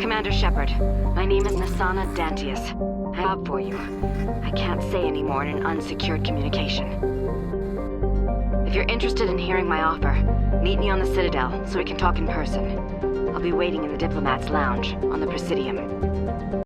Commander Shepard, my name is Nasana Dantius. I have a job for you. I can't say any more in an unsecured communication. If you're interested in hearing my offer, meet me on the Citadel so we can talk in person. I'll be waiting in the Diplomat's Lounge on the Presidium.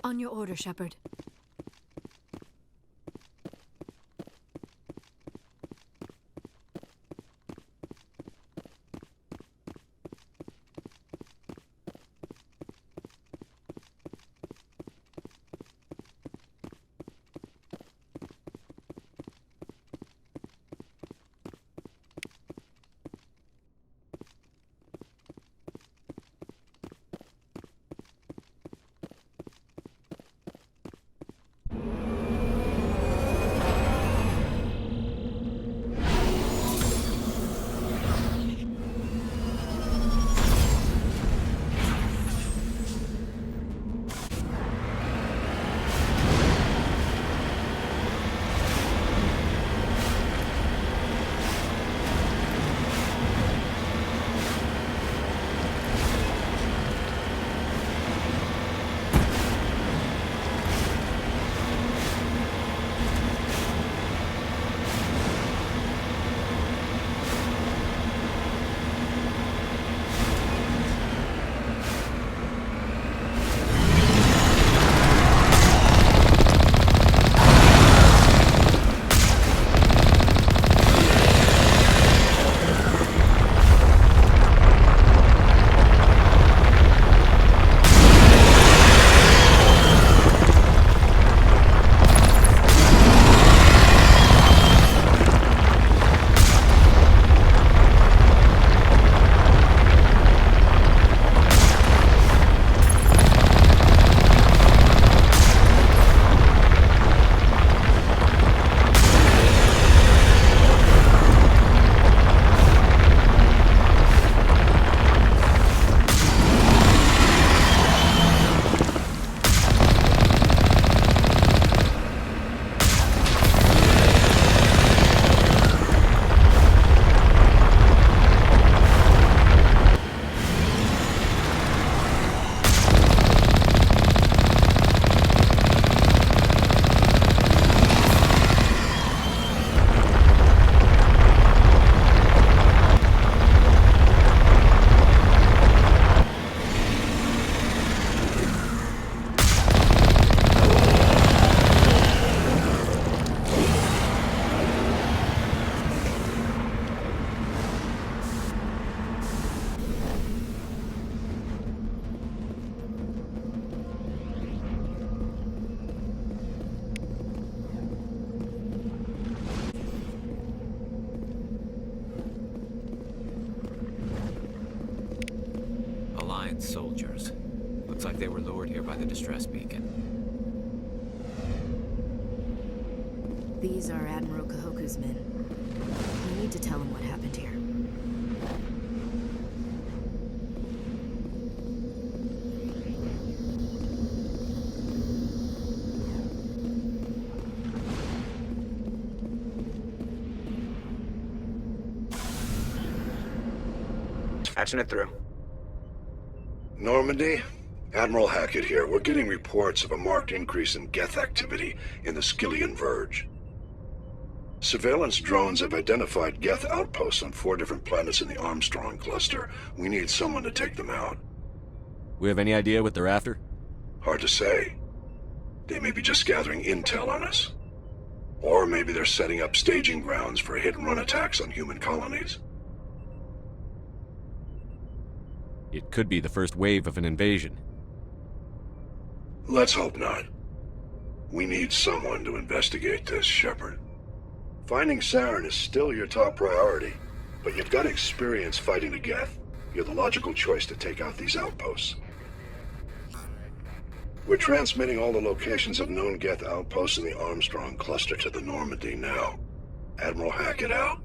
On your order, Shepard. Alliance soldiers. Looks like they were lured here by the distress beacon. These are Admiral Kahoku's men. We need to tell him what happened here. Patching it through. Normandy? Admiral Hackett here. We're getting reports of a marked increase in Geth activity in the Skillian Verge. Surveillance drones have identified Geth outposts on 4 different planets in the Armstrong cluster. We need someone to take them out. We have any idea what they're after? Hard to say. They may be just gathering intel on us. Or maybe they're setting up staging grounds for hit-and-run attacks on human colonies. It could be the first wave of an invasion. Let's hope not. We need someone to investigate this, Shepard. Finding Saren is still your top priority, but you've got experience fighting the Geth. You're the logical choice to take out these outposts. We're transmitting all the locations of known Geth outposts in the Armstrong cluster to the Normandy now. Admiral Hackett out.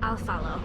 I'll follow.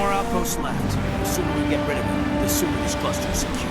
more outposts left. The sooner we get rid of them, the sooner this cluster is secure.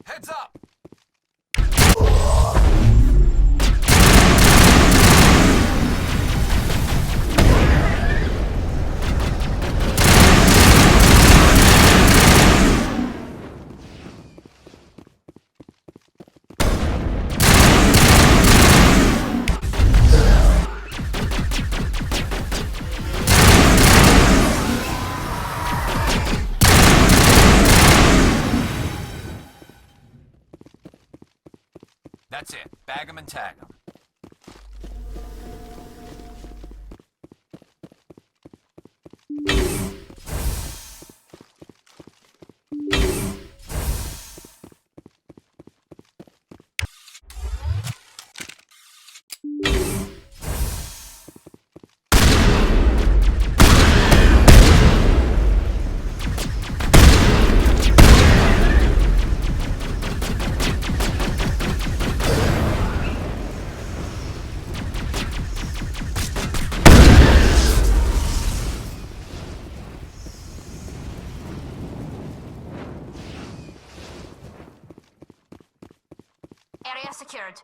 Heads up! That's it. Bag them and tag them. Area secured.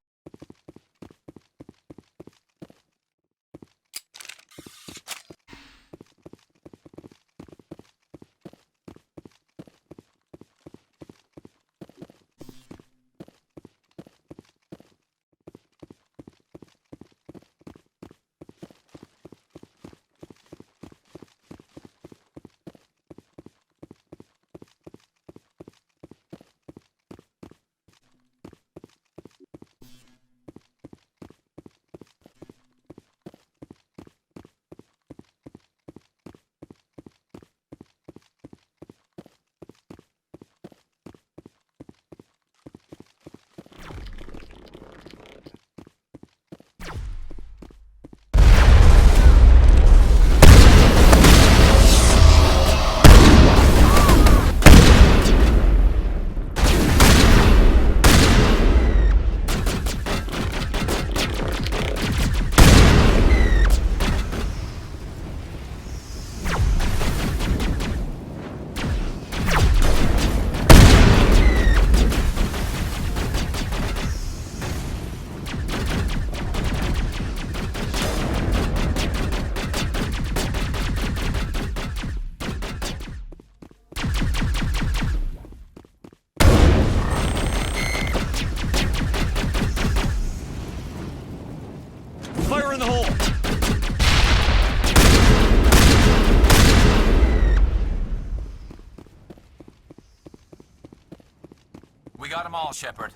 Fire in the hole! We got them all, Shepard.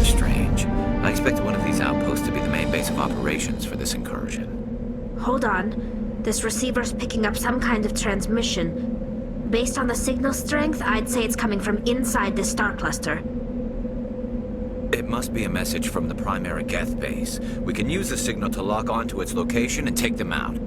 Strange. I expected one of these outposts to be the main base of operations for this incursion. Hold on. This receiver's picking up some kind of transmission. Based on the signal strength, I'd say it's coming from inside the star cluster. It must be a message from the primary Geth base. We can use the signal to lock onto its location and take them out.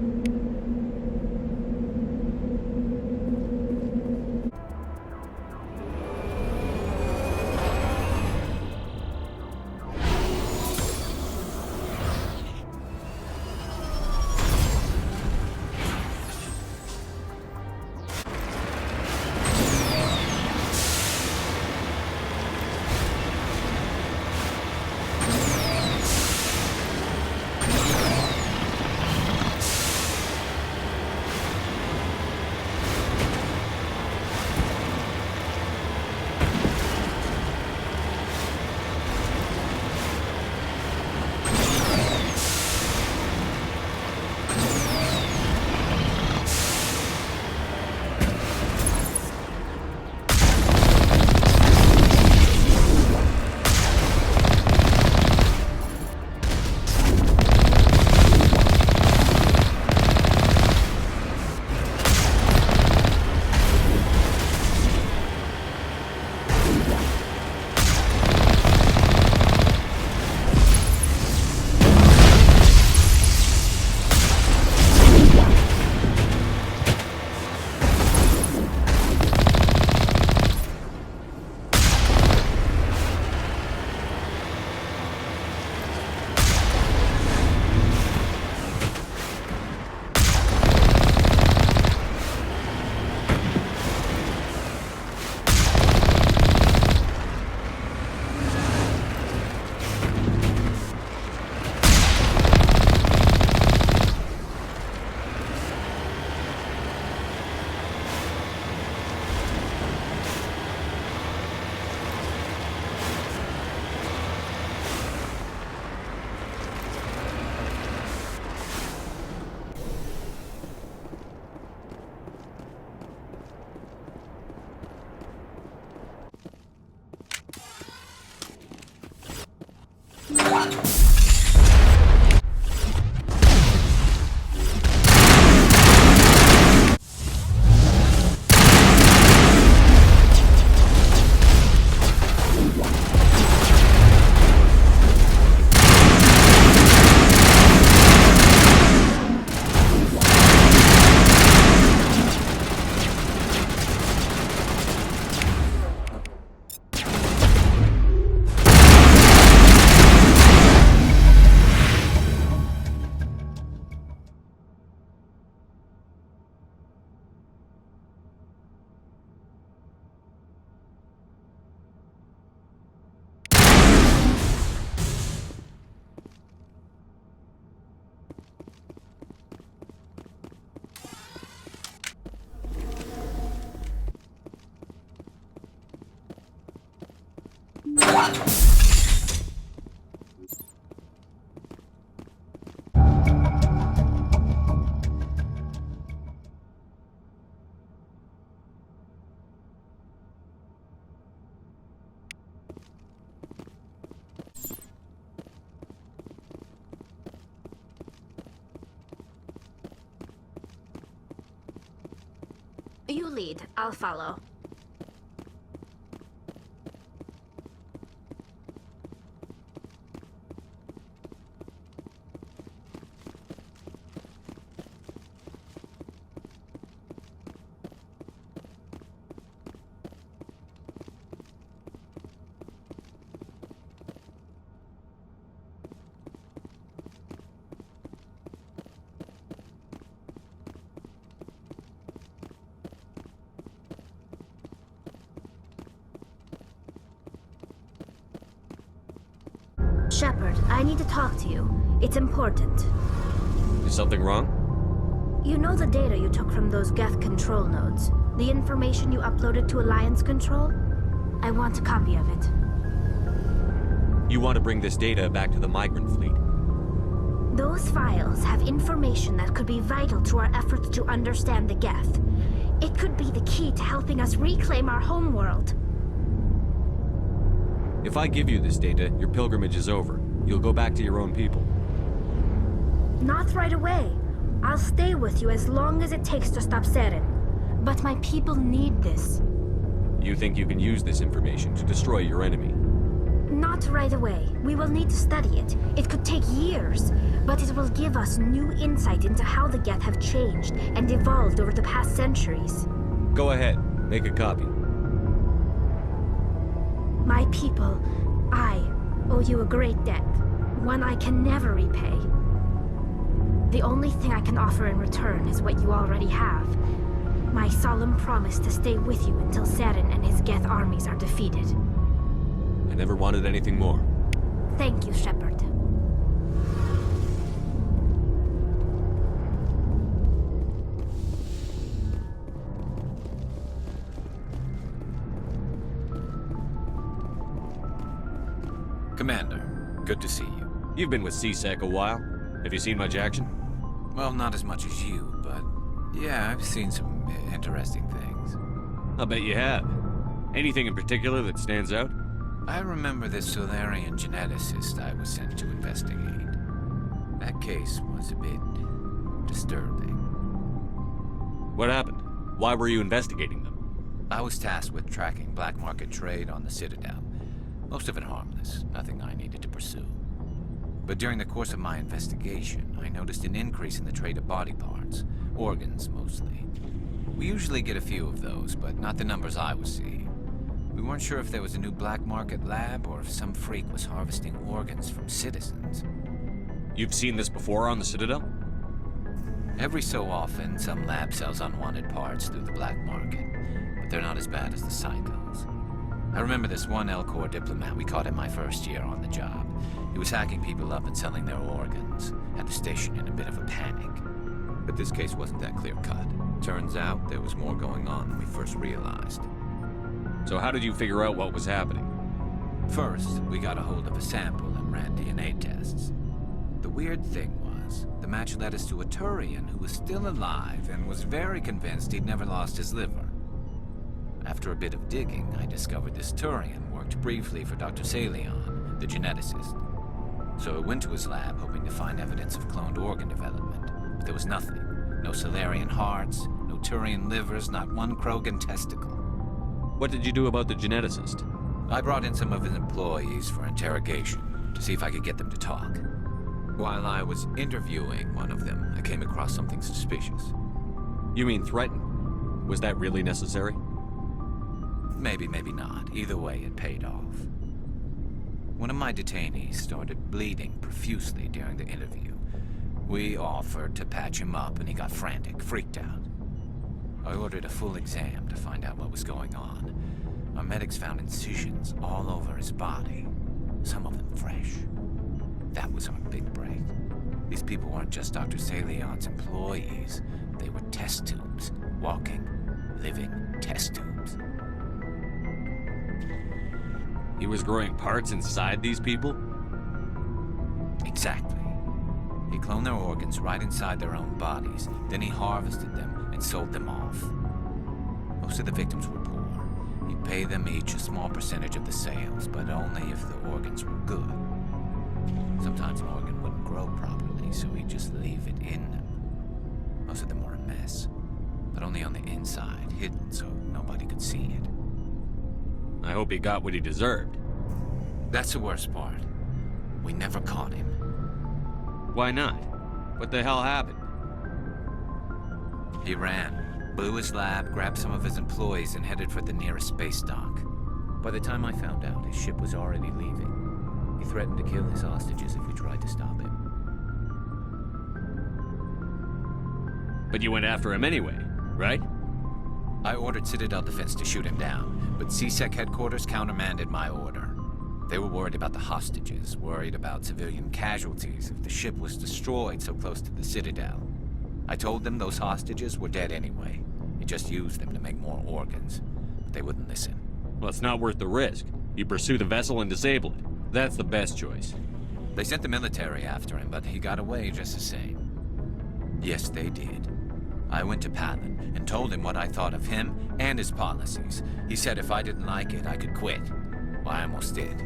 You lead. I'll follow. Shepard, I need to talk to you. It's important. Is something wrong? You know the data you took from those Geth control nodes? The information you uploaded to Alliance Control? I want a copy of it. You want to bring this data back to the migrant fleet? Those files have information that could be vital to our efforts to understand the Geth. It could be the key to helping us reclaim our homeworld. If I give you this data, your pilgrimage is over. You'll go back to your own people. Not right away. I'll stay with you as long as it takes to stop Seren. But my people need this. You think you can use this information to destroy your enemy? Not right away. We will need to study it. It could take years, but it will give us new insight into how the Geth have changed and evolved over the past centuries. Go ahead. Make a copy. My people, I owe you a great debt, one I can never repay. The only thing I can offer in return is what you already have. My solemn promise to stay with you until Seren and his Geth armies are defeated. I never wanted anything more. Thank you, Shepard. Commander, good to see you. You've been with CSEC a while. Have you seen much action? Well, not as much as you, but yeah, I've seen some interesting things. I'll bet you have. Anything in particular that stands out? I remember this Solarian geneticist I was sent to investigate. That case was a bit disturbing. What happened? Why were you investigating them? I was tasked with tracking black market trade on the Citadel. Most of it harmless, nothing I needed to pursue. But during the course of my investigation, I noticed an increase in the trade of body parts, organs mostly. We usually get a few of those, but not the numbers I was seeing. We weren't sure if there was a new black market lab or if some freak was harvesting organs from citizens. You've seen this before on the Citadel? Every so often, some lab sells unwanted parts through the black market, but they're not as bad as the psychos. I remember this one L-Corps diplomat we caught in my first year on the job. He was hacking people up and selling their organs. Had the station in a bit of a panic. But this case wasn't that clear-cut. Turns out there was more going on than we first realized. So how did you figure out what was happening? First, we got a hold of a sample and ran DNA tests. The weird thing was, the match led us to a Turian who was still alive and was very convinced he'd never lost his liver. After a bit of digging, I discovered this Turian worked briefly for Dr. Salion, the geneticist. So I went to his lab hoping to find evidence of cloned organ development. But there was nothing. No Solarian hearts, no Turian livers, not one Krogan testicle. What did you do about the geneticist? I brought in some of his employees for interrogation, to see if I could get them to talk. While I was interviewing one of them, I came across something suspicious. You mean threaten? Was that really necessary? Maybe, maybe not. Either way, it paid off. One of my detainees started bleeding profusely during the interview. We offered to patch him up, and he got frantic, freaked out. I ordered a full exam to find out what was going on. Our medics found incisions all over his body, some of them fresh. That was our big break. These people weren't just Dr. Salion's employees. They were test tubes. Walking, living test tubes. He was growing parts inside these people? Exactly. He cloned their organs right inside their own bodies. Then he harvested them and sold them off. Most of the victims were poor. He'd pay them each a small percentage of the sales, but only if the organs were good. Sometimes an organ wouldn't grow properly, so he'd just leave it in them. Most of them were a mess, but only on the inside, hidden so nobody could see it. I hope he got what he deserved. That's the worst part. We never caught him. Why not? What the hell happened? He ran, blew his lab, grabbed some of his employees, and headed for the nearest space dock. By the time I found out, his ship was already leaving. He threatened to kill his hostages if we tried to stop him. But you went after him anyway, right? I ordered Citadel Defense to shoot him down, but CSEC headquarters countermanded my order. They were worried about the hostages, worried about civilian casualties if the ship was destroyed so close to the Citadel. I told them those hostages were dead anyway. He just used them to make more organs. But they wouldn't listen. Well, it's not worth the risk. You pursue the vessel and disable it. That's the best choice. They sent the military after him, but he got away just the same. Yes, they did. I went to Palin and told him what I thought of him and his policies. He said if I didn't like it, I could quit. Well, I almost did.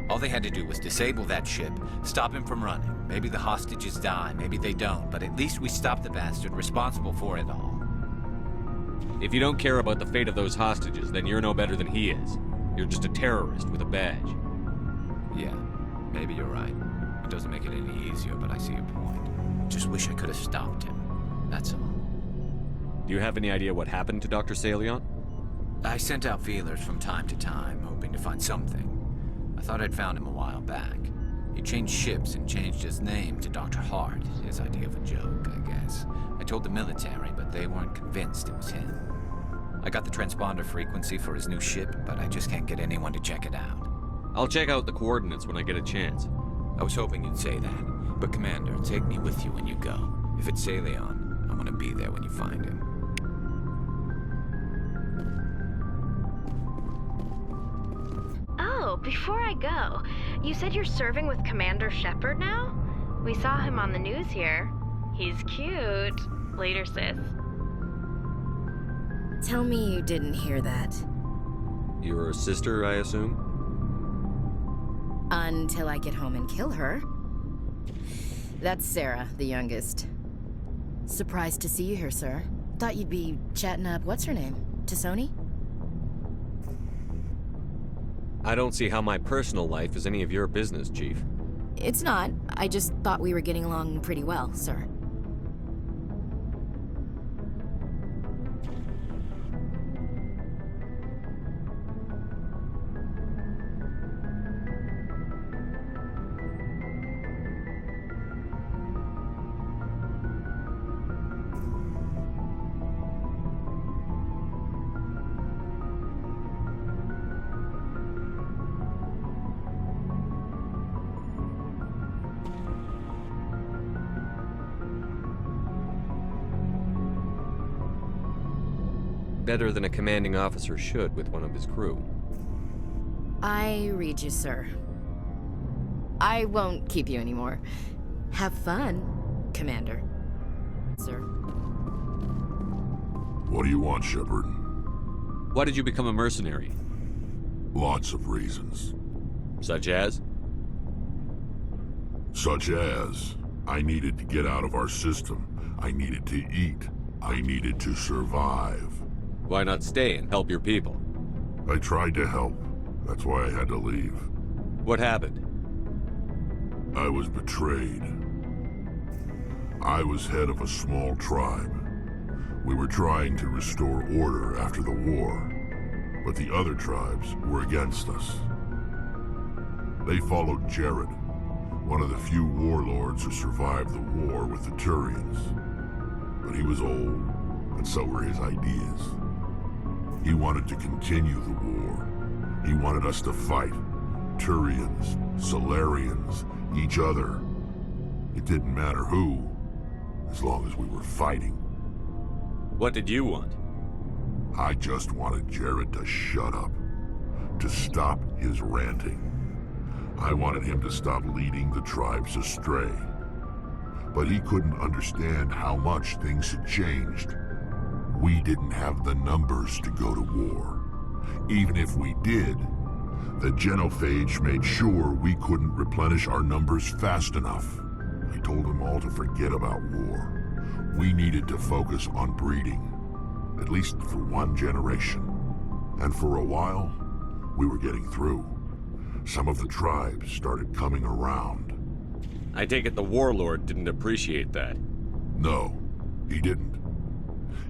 All they had to do was disable that ship, stop him from running. Maybe the hostages die, maybe they don't, but at least we stopped the bastard responsible for it all. If you don't care about the fate of those hostages, then you're no better than he is. You're just a terrorist with a badge. Yeah, maybe you're right. It doesn't make it any easier, but I see your point. Just wish I could have stopped him. That's all. Do you have any idea what happened to Dr. Salion? I sent out feelers from time to time, hoping to find something. I thought I'd found him a while back. He changed ships and changed his name to Dr. Hart, his idea of a joke, I guess. I told the military, but they weren't convinced it was him. I got the transponder frequency for his new ship, but I just can't get anyone to check it out. I'll check out the coordinates when I get a chance. I was hoping you'd say that, but Commander, take me with you when you go. If it's Salion, I want to be there when you find him. Oh, before I go, you said you're serving with Commander Shepard now? We saw him on the news here. He's cute. Later, sis. Tell me you didn't hear that. Your sister, I assume? Until I get home and kill her. That's Sarah, the youngest. Surprised to see you here, sir. Thought you'd be chatting up what's-her-name? Tassoni? I don't see how my personal life is any of your business, Chief. It's not. I just thought we were getting along pretty well, sir. Better than a commanding officer should with one of his crew. I read you, sir. I won't keep you anymore. Have fun, Commander. Sir. What do you want, Shepard? Why did you become a mercenary? Lots of reasons. Such as? Such as, I needed to get out of our system, I needed to eat, I needed to survive. Why not stay and help your people? I tried to help. That's why I had to leave. What happened? I was betrayed. I was head of a small tribe. We were trying to restore order after the war, but the other tribes were against us. They followed Jared, one of the few warlords who survived the war with the Turians. But he was old, and so were his ideas. He wanted to continue the war. He wanted us to fight. Turians, Solarians, each other. It didn't matter who, as long as we were fighting. What did you want? I just wanted Jared to shut up, to stop his ranting. I wanted him to stop leading the tribes astray. But he couldn't understand how much things had changed. We didn't have the numbers to go to war. Even if we did, the genophage made sure we couldn't replenish our numbers fast enough. I told them all to forget about war. We needed to focus on breeding, at least for one generation. And for a while, we were getting through. Some of the tribes started coming around. I take it the warlord didn't appreciate that. No, he didn't.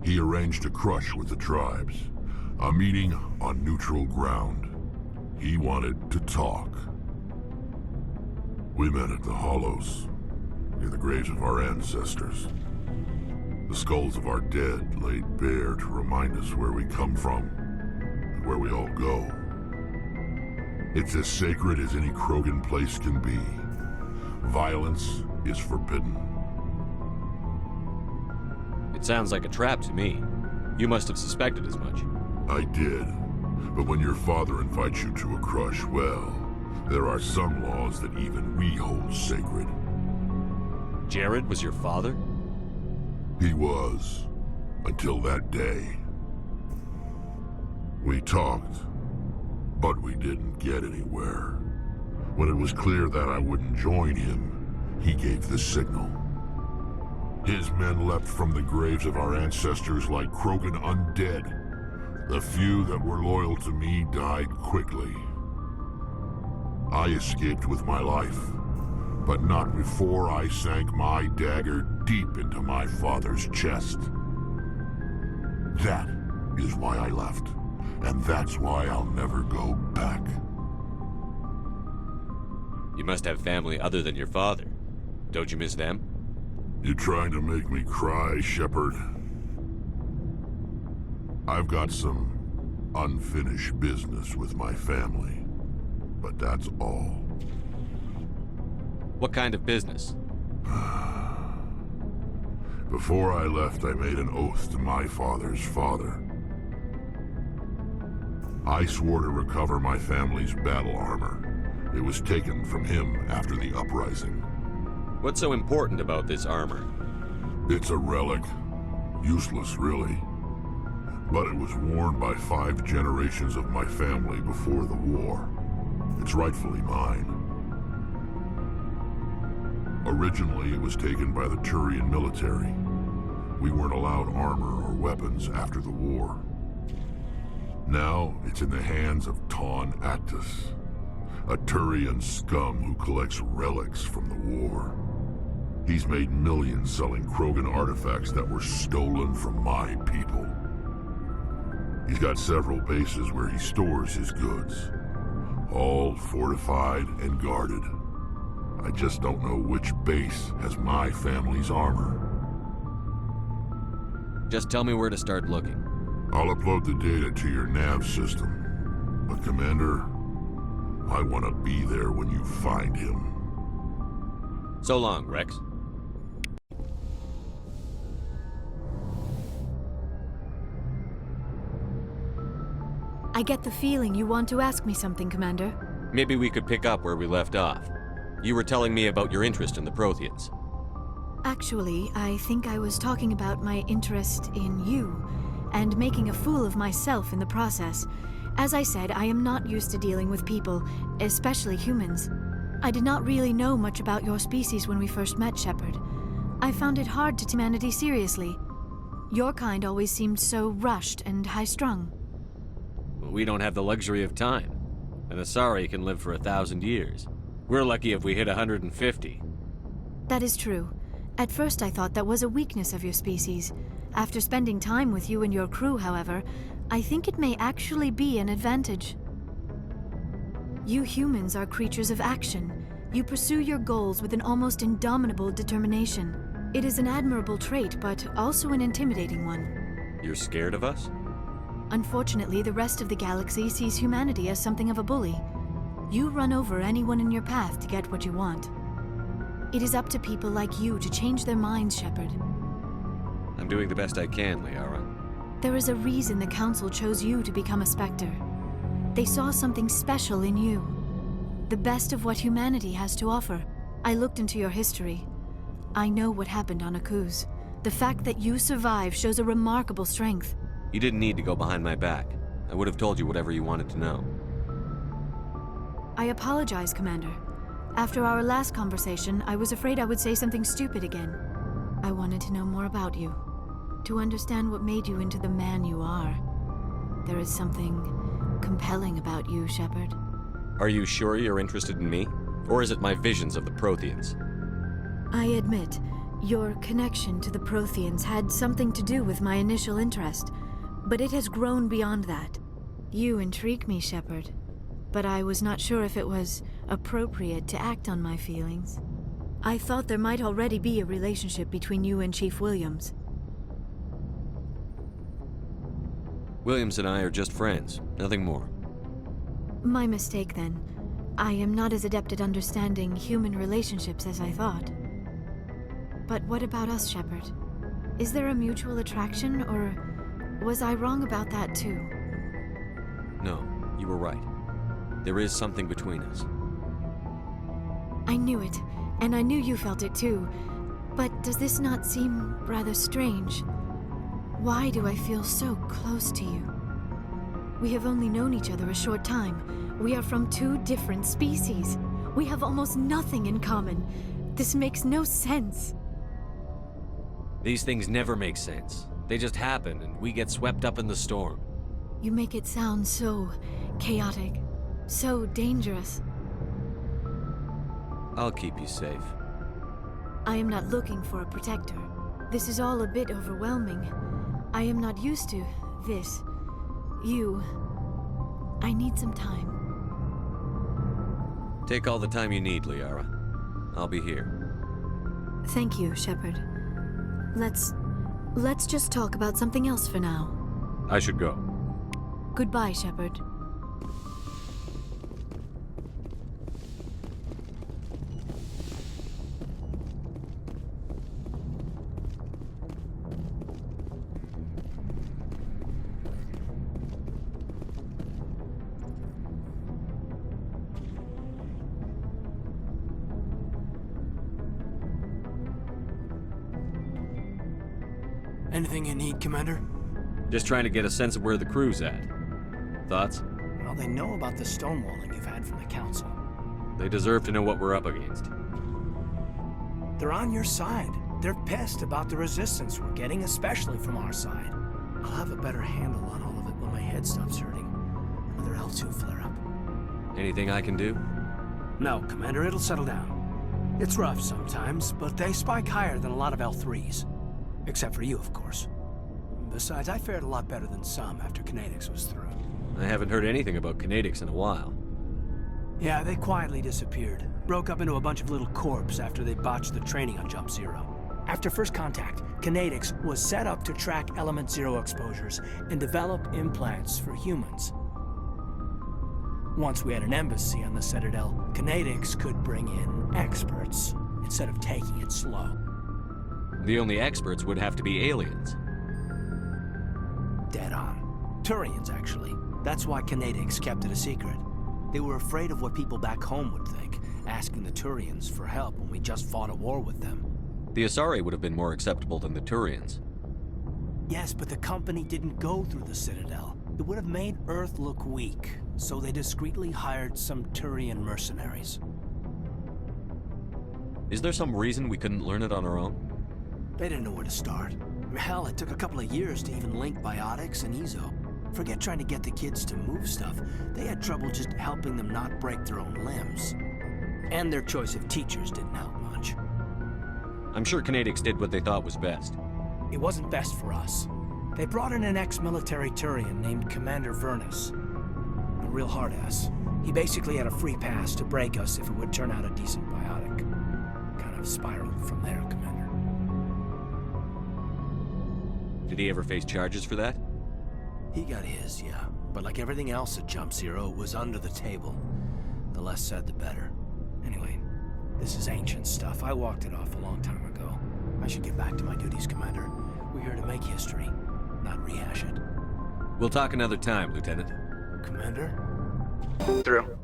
He arranged a crush with the tribes, a meeting on neutral ground. He wanted to talk. We met at the Hollows, near the graves of our ancestors. The skulls of our dead laid bare to remind us where we come from and where we all go. It's as sacred as any Krogan place can be. Violence is forbidden. It sounds like a trap to me. You must have suspected as much. I did. But when your father invites you to a crush, well, there are some laws that even we hold sacred. Jared was your father? He was. Until that day. We talked, but we didn't get anywhere. When it was clear that I wouldn't join him, he gave the signal. His men leapt from the graves of our ancestors like Krogan undead. The few that were loyal to me died quickly. I escaped with my life, but not before I sank my dagger deep into my father's chest. That is why I left, and that's why I'll never go back. You must have family other than your father. Don't you miss them? You trying to make me cry, Shepard? I've got some unfinished business with my family, but that's all. What kind of business? Before I left, I made an oath to my father's father. I swore to recover my family's battle armor. It was taken from him after the uprising. What's so important about this armor? It's a relic. Useless, really. But it was worn by 5 generations of my family before the war. It's rightfully mine. Originally, it was taken by the Turian military. We weren't allowed armor or weapons after the war. Now, it's in the hands of Ton Actus, a Turian scum who collects relics from the war. He's made millions selling Krogan artifacts that were stolen from my people. He's got several bases where he stores his goods, all fortified and guarded. I just don't know which base has my family's armor. Just tell me where to start looking. I'll upload the data to your nav system. But Commander, I want to be there when you find him. So long, Rex. I get the feeling you want to ask me something, Commander. Maybe we could pick up where we left off. You were telling me about your interest in the Protheans. Actually, I think I was talking about my interest in you, and making a fool of myself in the process. As I said, I am not used to dealing with people, especially humans. I did not really know much about your species when we first met, Shepard. I found it hard to take humanity seriously. Your kind always seemed so rushed and high-strung. We don't have the luxury of time. An Asari can live for 1,000 years. We're lucky if we hit 150. That is true. At first I thought that was a weakness of your species. After spending time with you and your crew, however, I think it may actually be an advantage. You humans are creatures of action. You pursue your goals with an almost indomitable determination. It is an admirable trait, but also an intimidating one. You're scared of us? Unfortunately, the rest of the galaxy sees humanity as something of a bully. You run over anyone in your path to get what you want. It is up to people like you to change their minds, Shepard. I'm doing the best I can, Liara. There is a reason the Council chose you to become a Spectre. They saw something special in you. The best of what humanity has to offer. I looked into your history. I know what happened on Akuz. The fact that you survived shows a remarkable strength. You didn't need to go behind my back. I would have told you whatever you wanted to know. I apologize, Commander. After our last conversation, I was afraid I would say something stupid again. I wanted to know more about you. To understand what made you into the man you are. There is something compelling about you, Shepard. Are you sure you're interested in me? Or is it my visions of the Protheans? I admit, your connection to the Protheans had something to do with my initial interest, but it has grown beyond that. You intrigue me, Shepard, but I was not sure if it was appropriate to act on my feelings. I thought there might already be a relationship between you and Chief Williams. Williams and I are just friends, nothing more. My mistake, then. I am not as adept at understanding human relationships as I thought. But what about us, Shepard? Is there a mutual attraction, or was I wrong about that too? No, you were right. There is something between us. I knew it, and I knew you felt it too. But does this not seem rather strange? Why do I feel so close to you? We have only known each other a short time. We are from two different species. We have almost nothing in common. This makes no sense. These things never make sense. They just happen, and we get swept up in the storm. You make it sound so chaotic, so dangerous. I'll keep you safe. I am not looking for a protector. This is all a bit overwhelming. I am not used to this. You. I need some time. Take all the time you need, Liara. I'll be here. Thank you, Shepard. Let's just talk about something else for now. I should go. Goodbye, Shepard. Anything you need, Commander? Just trying to get a sense of where the crew's at. Thoughts? Well, they know about the stonewalling you've had from the Council. They deserve to know what we're up against. They're on your side. They're pissed about the resistance we're getting, especially from our side. I'll have a better handle on all of it when my head stops hurting. Another L2 flare-up. Anything I can do? No, Commander, it'll settle down. It's rough sometimes, but they spike higher than a lot of L3s. Except for you, of course. Besides, I fared a lot better than some after Kinetics was through. I haven't heard anything about Kinetics in a while. Yeah, they quietly disappeared. Broke up into a bunch of little corps after they botched the training on Jump Zero. After first contact, Kinetics was set up to track Element Zero exposures and develop implants for humans. Once we had an embassy on the Citadel, Kinetics could bring in experts instead of taking it slow. The only experts would have to be aliens. Dead on. Turians, actually. That's why Kinetics kept it a secret. They were afraid of what people back home would think, asking the Turians for help when we just fought a war with them. The Asari would have been more acceptable than the Turians. Yes, but the company didn't go through the Citadel. It would have made Earth look weak, so they discreetly hired some Turian mercenaries. Is there some reason we couldn't learn it on our own? They didn't know where to start. Hell, it took a couple of years to even link biotics and ezo. Forget trying to get the kids to move stuff. They had trouble just helping them not break their own limbs. And their choice of teachers didn't help much. I'm sure Canadics did what they thought was best. It wasn't best for us. They brought in an ex-military Turian named Commander Vernus. A real hard-ass. He basically had a free pass to break us if it would turn out a decent biotic. Kind of spiraled from there, Commander. Did he ever face charges for that? He got his, yeah. But like everything else at Jump Zero, it was under the table. The less said, the better. Anyway, this is ancient stuff. I walked it off a long time ago. I should get back to my duties, Commander. We're here to make history, not rehash it. We'll talk another time, Lieutenant. Commander? Through.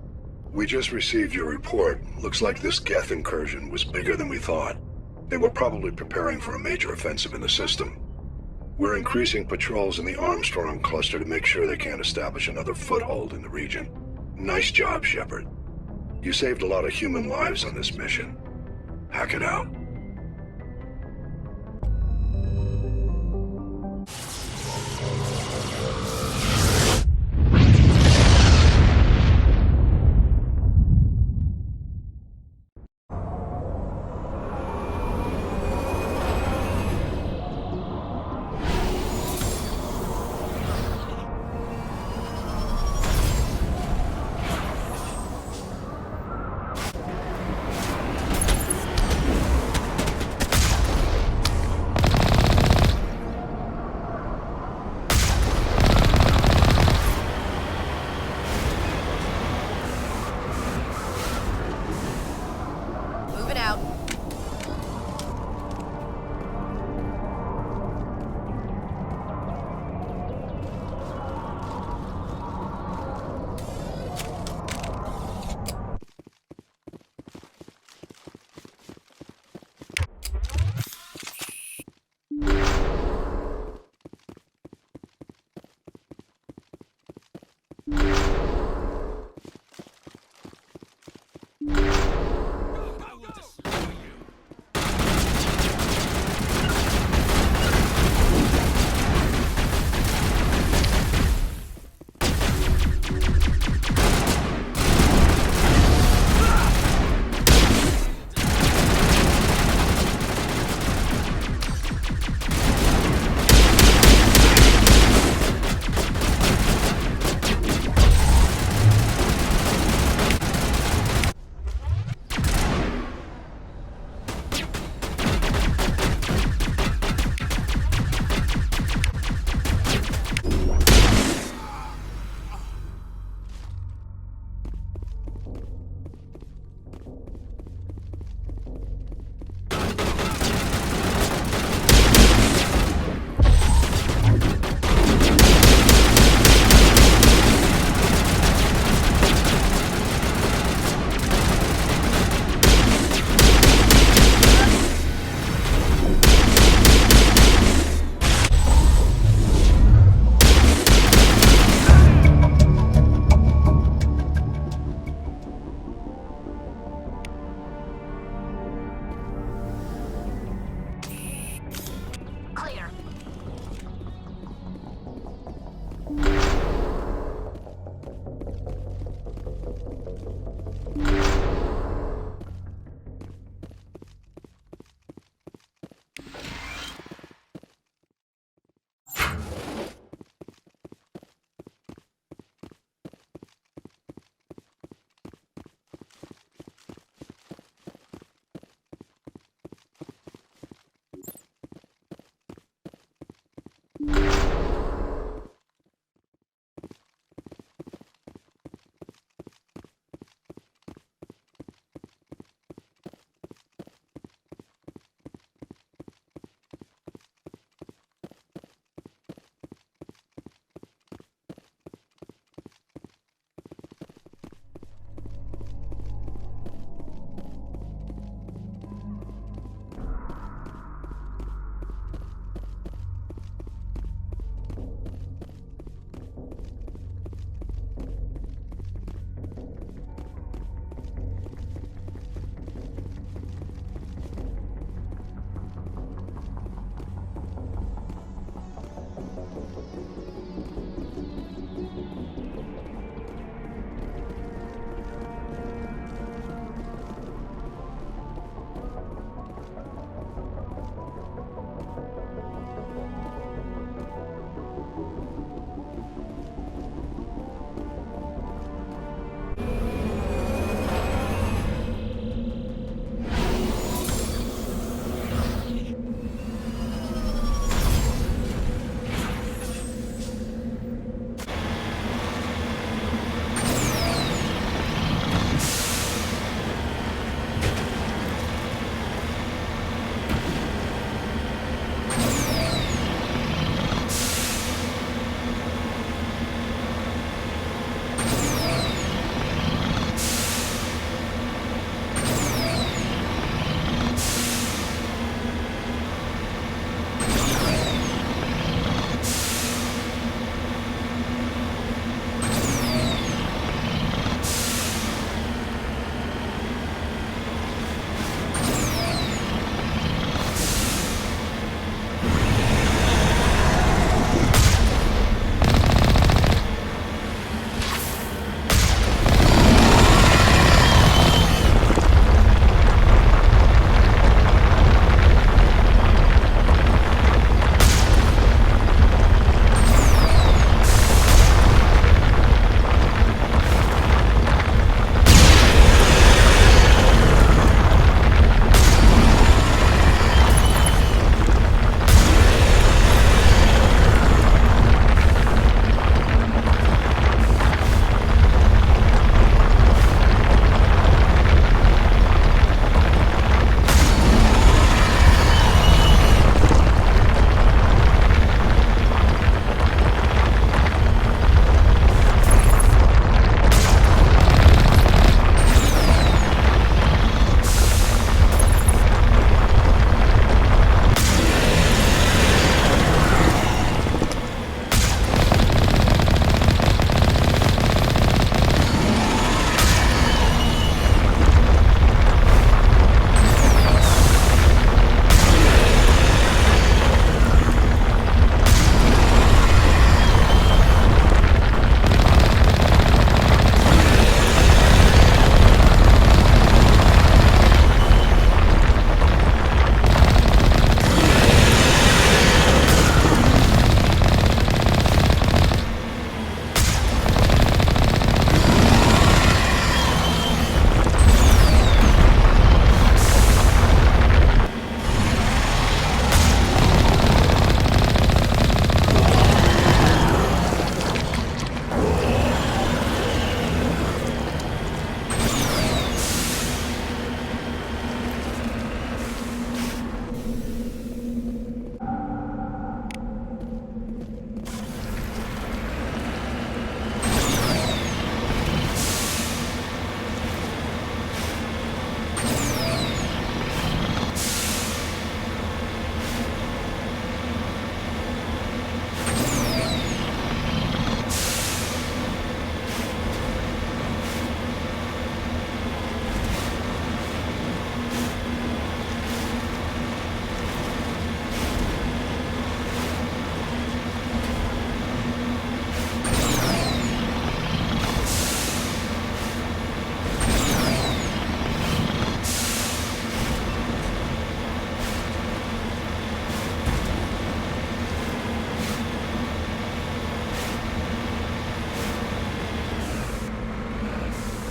We just received your report. Looks like this Geth incursion was bigger than we thought. They were probably preparing for a major offensive in the system. We're increasing patrols in the Armstrong cluster to make sure they can't establish another foothold in the region. Nice job, Shepard. You saved a lot of human lives on this mission. Hack it out.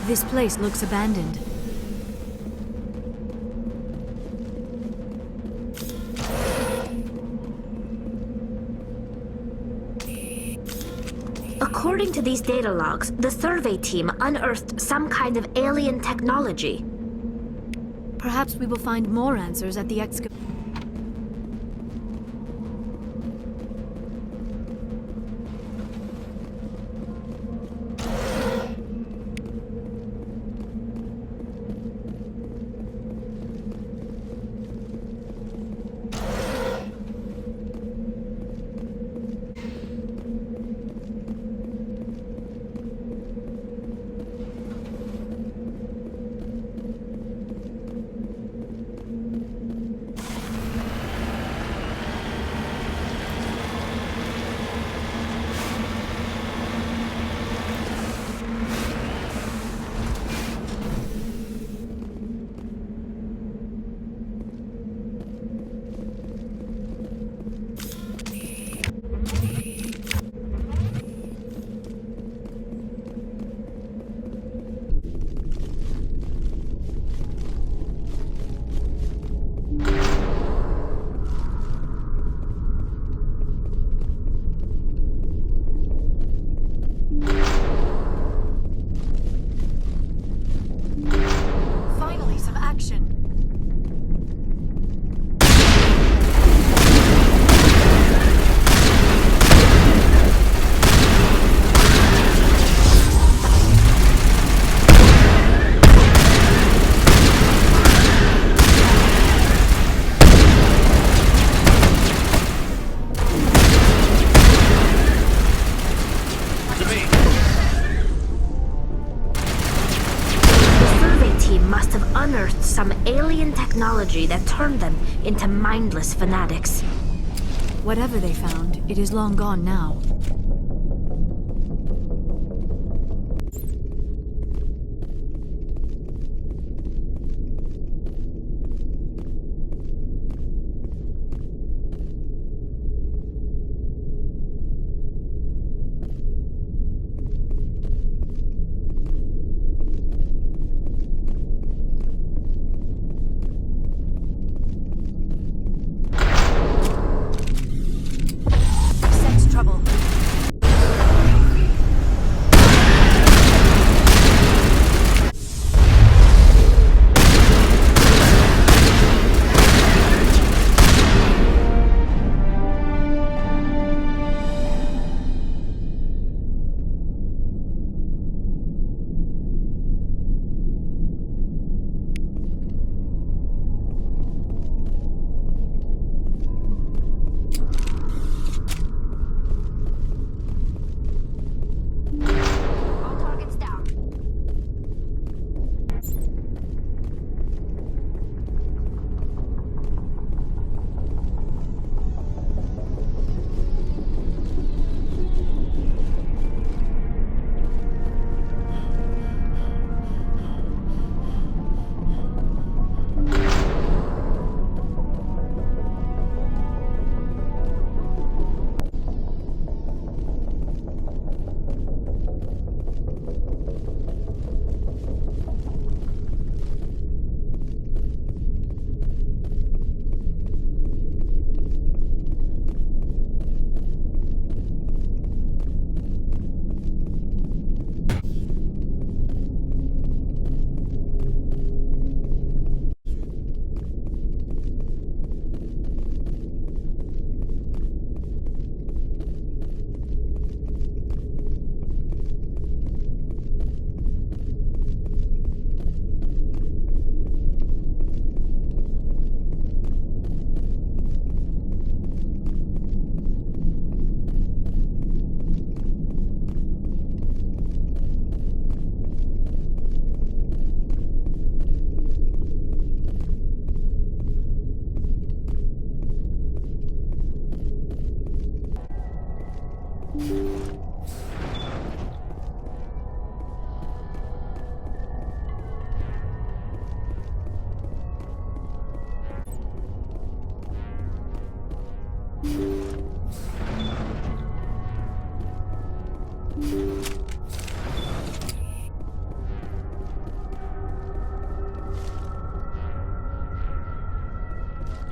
This place looks abandoned. According to these data logs, the survey team unearthed some kind of alien technology. Perhaps we will find more answers at the excavation. Finally, some action. Must have unearthed some alien technology that turned them into mindless fanatics. Whatever they found, it is long gone now. Sense trouble.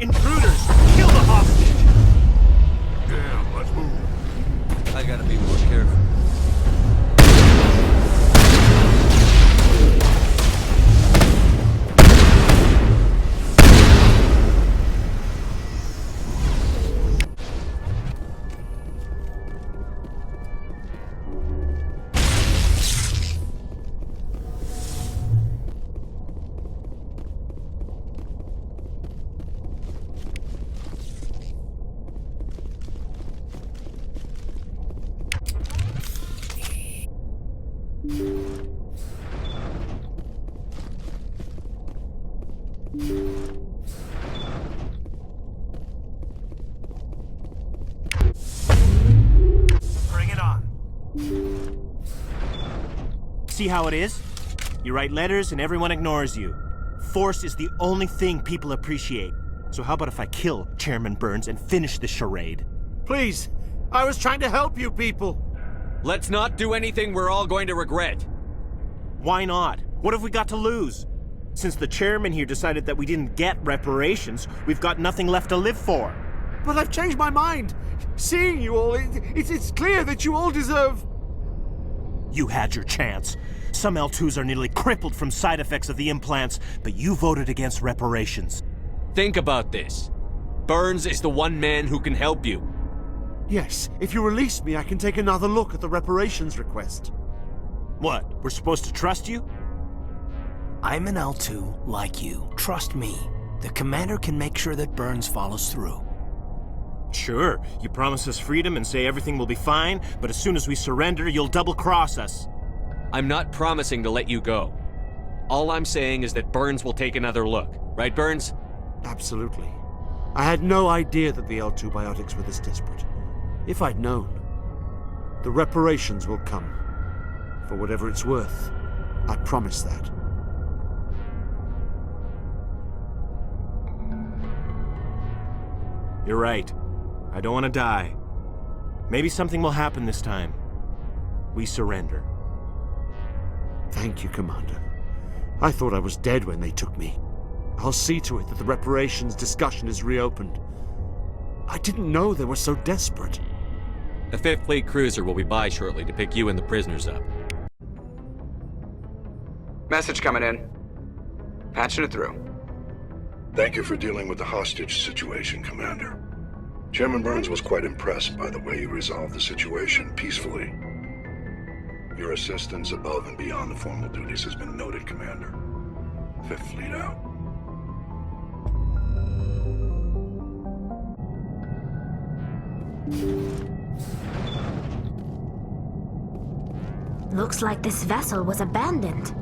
Intruders! Kill the hostage! Damn, let's move. I gotta be more careful. Bring it on. See how it is? You write letters and everyone ignores you. Force is the only thing people appreciate. So how about if I kill Chairman Burns and finish this charade? Please, I was trying to help you people. Let's not do anything we're all going to regret. Why not? What have we got to lose? Since the chairman here decided that we didn't get reparations, we've got nothing left to live for. But I've changed my mind. Seeing you all, it's clear that you all deserve... You had your chance. Some L2s are nearly crippled from side effects of the implants, but you voted against reparations. Think about this. Burns is the one man who can help you. Yes, if you release me, I can take another look at the reparations request. What, we're supposed to trust you? I'm an L2 like you. Trust me. The commander can make sure that Burns follows through. Sure, you promise us freedom and say everything will be fine, but as soon as we surrender, you'll double-cross us. I'm not promising to let you go. All I'm saying is that Burns will take another look. Right, Burns? Absolutely. I had no idea that the L2 biotics were this desperate. If I'd known, the reparations will come. For whatever it's worth, I promise that. You're right. I don't want to die. Maybe something will happen this time. We surrender. Thank you, Commander. I thought I was dead when they took me. I'll see to it that the reparations discussion is reopened. I didn't know they were so desperate. The 5th Fleet cruiser will be by shortly to pick you and the prisoners up. Message coming in. Patching it through. Thank you for dealing with the hostage situation, Commander. Chairman Burns was quite impressed by the way you resolved the situation peacefully. Your assistance above and beyond the formal duties has been noted, Commander. 5th Fleet out. Looks like this vessel was abandoned.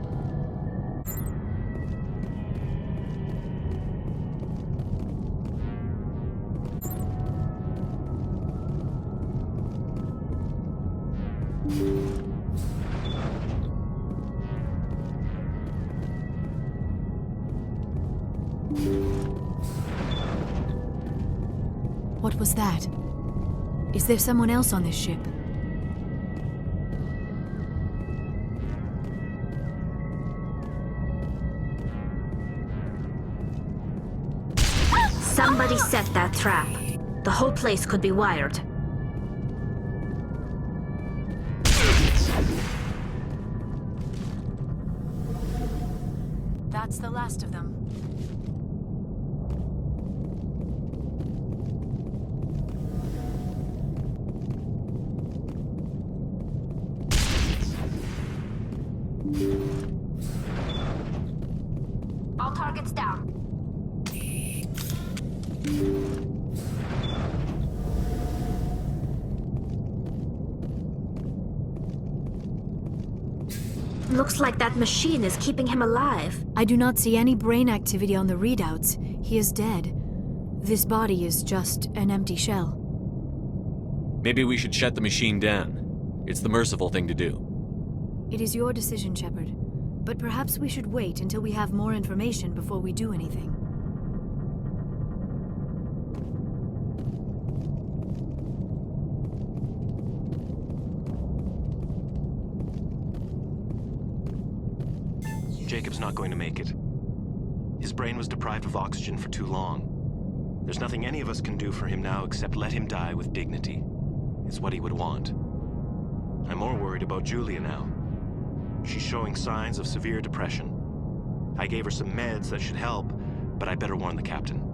What was that? Is there someone else on this ship? Somebody set that trap. The whole place could be wired. That's the last of them. All targets down. Looks like that machine is keeping him alive. I do not see any brain activity on the readouts. He is dead. This body is just an empty shell. Maybe we should shut the machine down. It's the merciful thing to do. It is your decision, Shepard. But perhaps we should wait until we have more information before we do anything. Jacob's not going to make it. His brain was deprived of oxygen for too long. There's nothing any of us can do for him now except let him die with dignity. It's what he would want. I'm more worried about Julia now. She's showing signs of severe depression. I gave her some meds that should help, but I better warn the captain.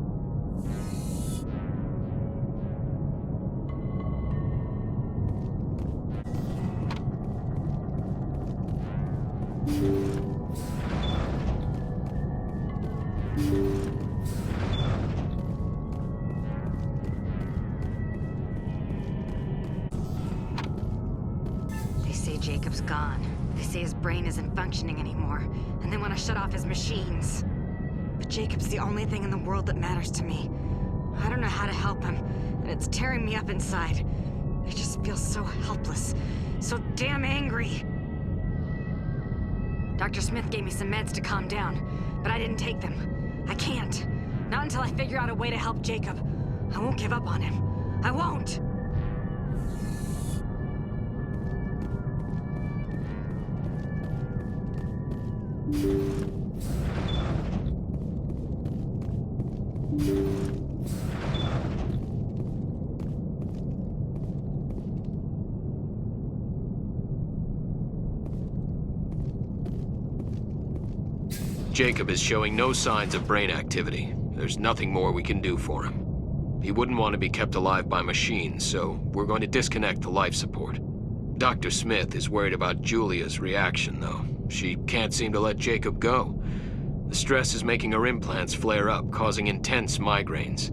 They say Jacob's gone. They say his brain isn't functioning anymore, and they want to shut off his machines. But Jacob's the only thing in the world that matters to me. I don't know how to help him, and it's tearing me up inside. I just feel so helpless, so damn angry. Dr. Smith gave me some meds to calm down, but I didn't take them. I can't. Not until I figure out a way to help Jacob. I won't give up on him. I won't! Jacob is showing no signs of brain activity. There's nothing more we can do for him. He wouldn't want to be kept alive by machines, so we're going to disconnect the life support. Dr. Smith is worried about Julia's reaction, though. She can't seem to let Jacob go. The stress is making her implants flare up, causing intense migraines.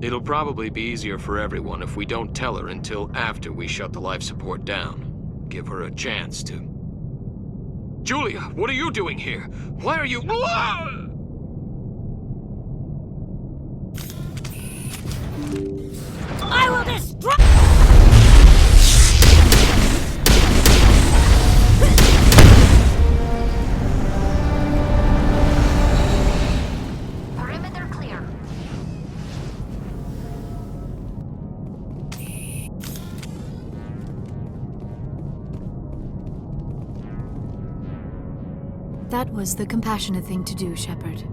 It'll probably be easier for everyone if we don't tell her until after we shut the life support down. Give her a chance to... Julia, what are you doing here? Why are you... I will destroy... Perimeter clear. That was the compassionate thing to do, Shepard.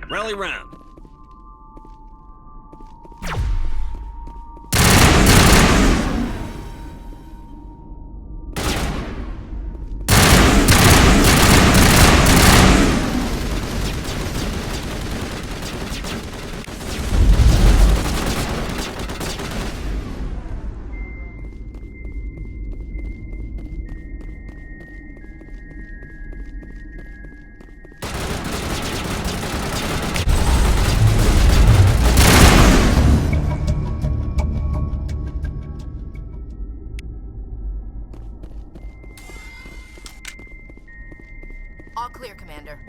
Rally round. All clear, Commander.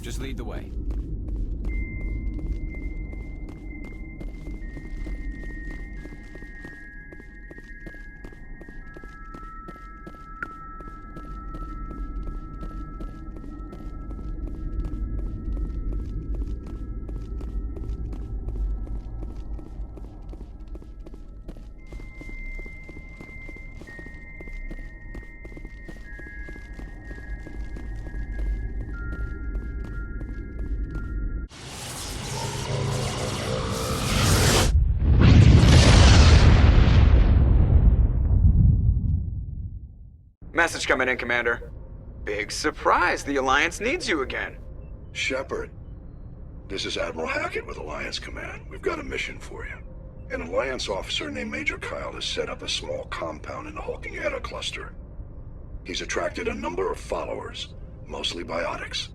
Just lead the way. Message coming in, Commander. Big surprise, the Alliance needs you again. Shepard, this is Admiral Hackett with Alliance Command. We've got a mission for you. An Alliance officer named Major Kyle has set up a small compound in the Hulking Eta cluster. He's attracted a number of followers, mostly biotics.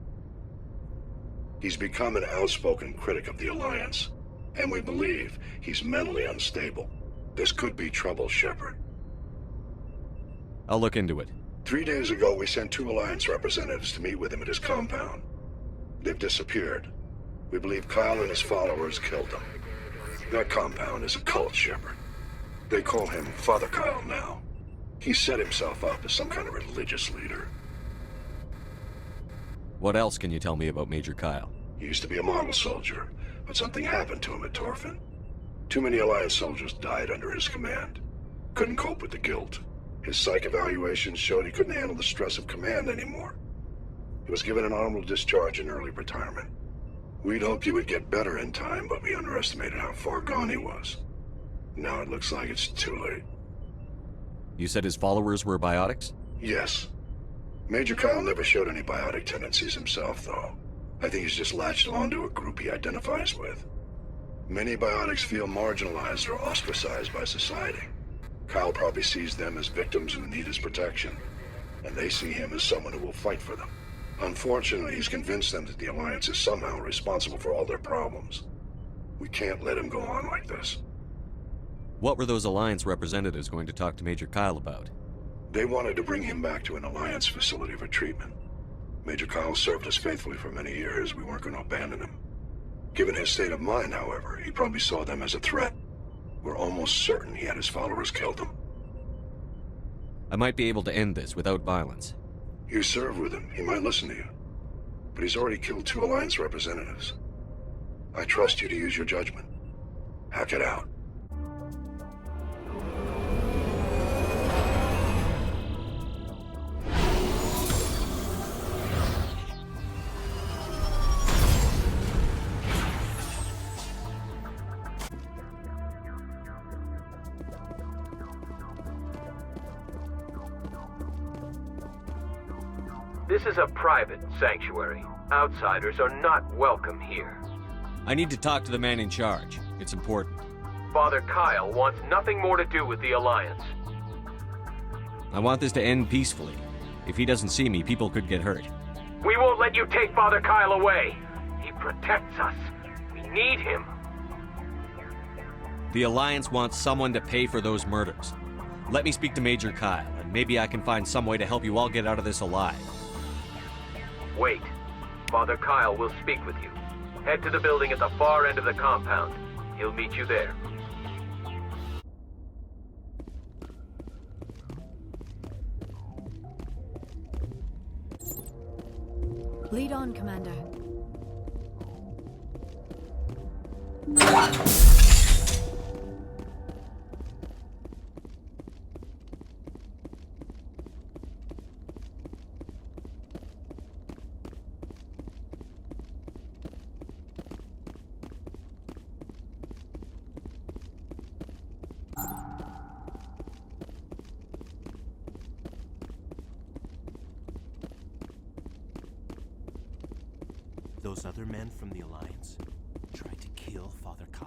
He's become an outspoken critic of the Alliance, and we believe he's mentally unstable. This could be trouble, Shepard. I'll look into it. 3 days ago, we sent 2 Alliance representatives to meet with him at his compound. They've disappeared. We believe Kyle and his followers killed them. That compound is a cult, Shepard. They call him Father Kyle now. He set himself up as some kind of religious leader. What else can you tell me about Major Kyle? He used to be a model soldier, but something happened to him at Torfin. Too many Alliance soldiers died under his command. Couldn't cope with the guilt. His psych evaluations showed he couldn't handle the stress of command anymore. He was given an honorable discharge in early retirement. We'd hoped he would get better in time, but we underestimated how far gone he was. Now it looks like it's too late. You said his followers were biotics? Yes. Major Kyle never showed any biotic tendencies himself, though. I think he's just latched onto a group he identifies with. Many biotics feel marginalized or ostracized by society. Kyle probably sees them as victims who need his protection, and they see him as someone who will fight for them. Unfortunately, he's convinced them that the Alliance is somehow responsible for all their problems. We can't let him go on like this. What were those Alliance representatives going to talk to Major Kyle about? They wanted to bring him back to an Alliance facility for treatment. Major Kyle served us faithfully for many years. We weren't going to abandon him. Given his state of mind, however, he probably saw them as a threat. We're almost certain he had his followers killed him. I might be able to end this without violence. You serve with him. He might listen to you. But he's already killed 2 Alliance representatives. I trust you to use your judgment. Hack it out. This is a private sanctuary. Outsiders are not welcome here. I need to talk to the man in charge. It's important. Father Kyle wants nothing more to do with the Alliance. I want this to end peacefully. If he doesn't see me, people could get hurt. We won't let you take Father Kyle away. He protects us. We need him. The Alliance wants someone to pay for those murders. Let me speak to Major Kyle, and maybe I can find some way to help you all get out of this alive. Wait. Father Kyle will speak with you. Head to the building at the far end of the compound. He'll meet you there. Lead on, Commander. Those other men from the Alliance tried to kill Father Kyle.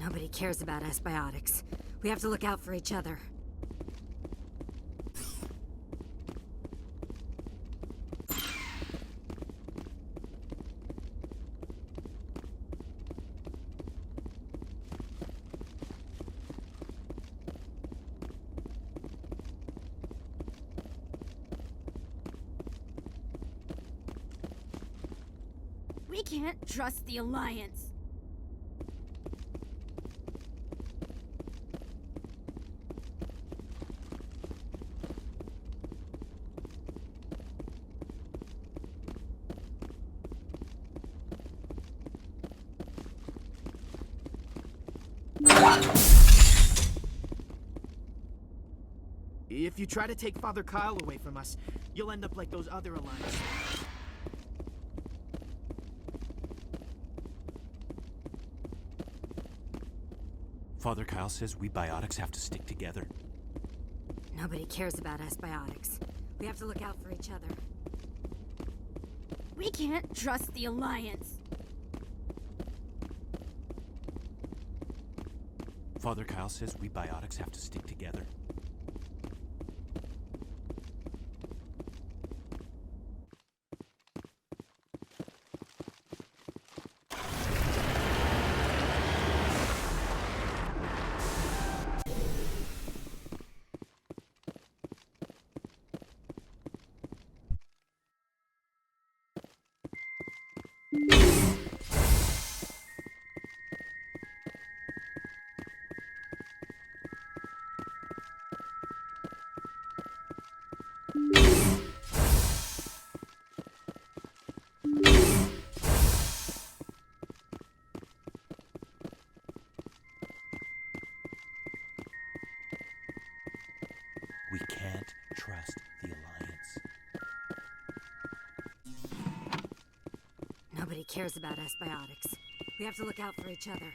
Nobody cares about us biotics. We have to look out for each other. We can't trust the Alliance. If you try to take Father Kyle away from us, you'll end up like those other Alliance. Father Kyle says we biotics have to stick together. Nobody cares about us biotics. We have to look out for each other. We can't trust the Alliance. Father Kyle says we biotics have to stick together. We can't trust the Alliance. Nobody cares about us biotics. We have to look out for each other.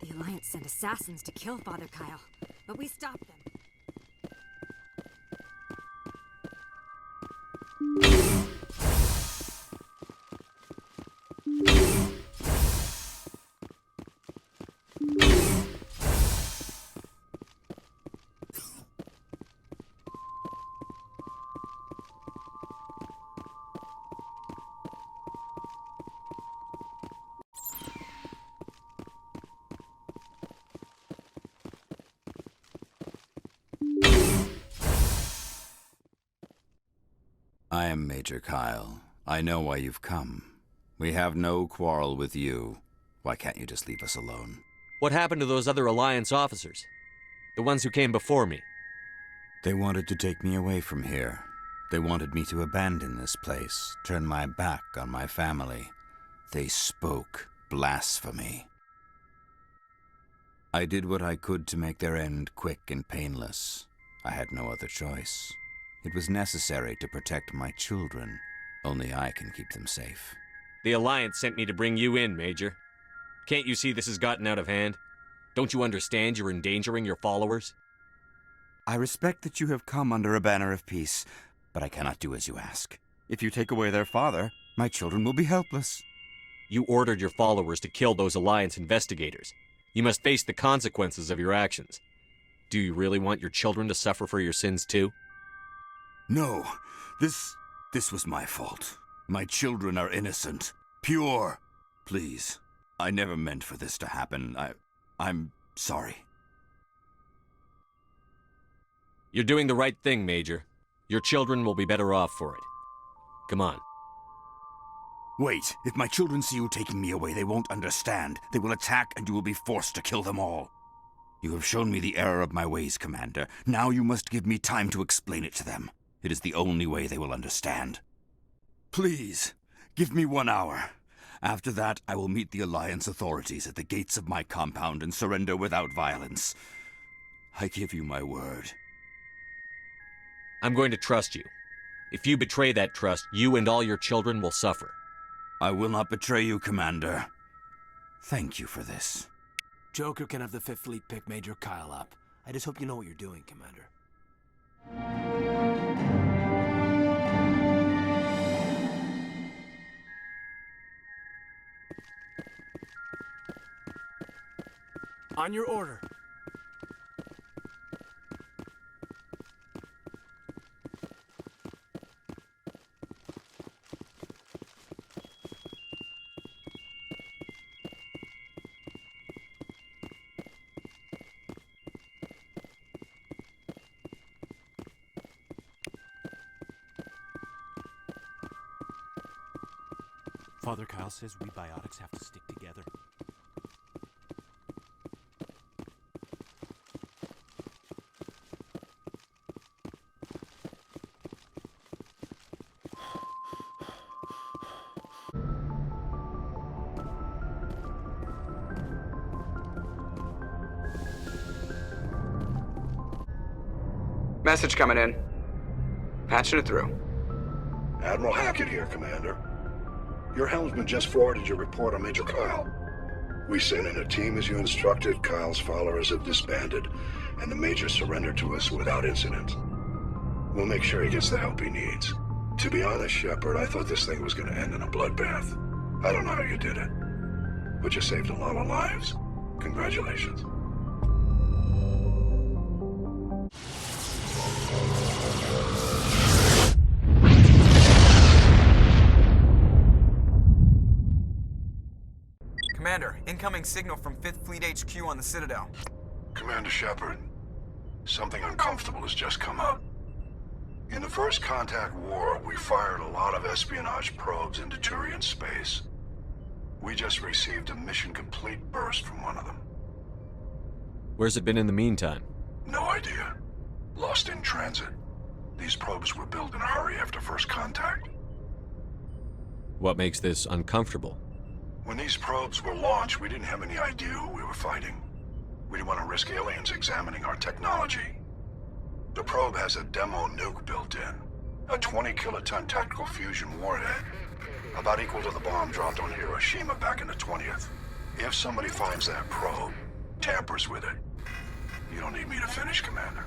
The Alliance sent assassins to kill Father Kyle, but we stopped them. I am Major Kyle. I know why you've come. We have no quarrel with you, Why can't you just leave us alone? What happened to those other Alliance officers? The ones who came before me? They wanted to take me away from here. They wanted me to abandon this place, turn my back on my family. They spoke blasphemy. I did what I could to make their end quick and painless. I had no other choice. It was necessary to protect my children. Only I can keep them safe. The Alliance sent me to bring you in, Major. Can't you see this has gotten out of hand? Don't you understand you're endangering your followers? I respect that you have come under a banner of peace, but I cannot do as you ask. If you take away their father, my children will be helpless. You ordered your followers to kill those Alliance investigators. You must face the consequences of your actions. Do you really want your children to suffer for your sins too? No, this was my fault. My children are innocent, pure. Please, I never meant for this to happen. I'm sorry. You're doing the right thing, Major. Your children will be better off for it. Come on. Wait, if my children see you taking me away, they won't understand. They will attack and you will be forced to kill them all. You have shown me the error of my ways, Commander. Now you must give me time to explain it to them. It is the only way they will understand. Please, give me 1 hour. After that, I will meet the Alliance authorities at the gates of my compound and surrender without violence. I give you my word. I'm going to trust you. If you betray that trust, you and all your children will suffer. I will not betray you, Commander. Thank you for this. Joker can have the 5th Fleet pick Major Kyle up. I just hope you know what you're doing, Commander. On your order. Father Kyle says we biotics have to stick together. Message coming in. Patching it through. Admiral Hackett here, Commander. Your helmsman just forwarded your report on Major Kyle. We sent in a team as you instructed. Kyle's followers have disbanded, and the Major surrendered to us without incident. We'll make sure he gets the help he needs. To be honest, Shepard, I thought this thing was going to end in a bloodbath. I don't know how you did it, but you saved a lot of lives. Congratulations. Commander, incoming signal from 5th Fleet HQ on the Citadel. Commander Shepard, something uncomfortable has just come up. In the First Contact War, we fired a lot of espionage probes into Turian space. We just received a mission complete burst from one of them. Where's it been in the meantime? No idea. Lost in transit. These probes were built in a hurry after First Contact. What makes this uncomfortable? When these probes were launched, we didn't have any idea who we were fighting. We didn't want to risk aliens examining our technology. The probe has a demo nuke built in. A 20-kiloton tactical fusion warhead. About equal to the bomb dropped on Hiroshima back in the 20th. If somebody finds that probe, tampers with it, you don't need me to finish, Commander.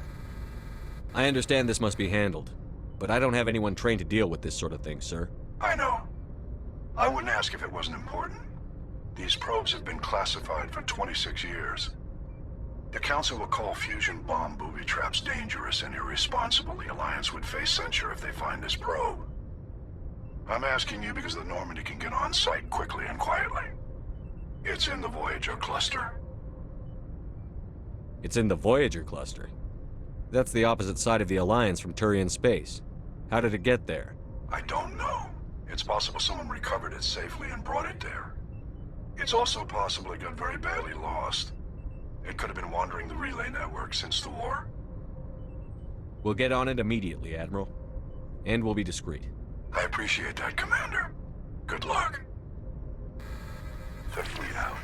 I understand this must be handled, but I don't have anyone trained to deal with this sort of thing, sir. I know. I wouldn't ask if it wasn't important. These probes have been classified for 26 years. The Council will call fusion bomb booby traps dangerous and irresponsible. The Alliance would face censure if they find this probe. I'm asking you because the Normandy can get on site quickly and quietly. It's in the Voyager cluster. It's in the Voyager cluster? That's the opposite side of the Alliance from Turian space. How did it get there? I don't know. It's possible someone recovered it safely and brought it there. It's also possible it got very badly lost. It could have been wandering the relay network since the war. We'll get on it immediately, Admiral. And we'll be discreet. I appreciate that, Commander. Good luck. Fifth Fleet out.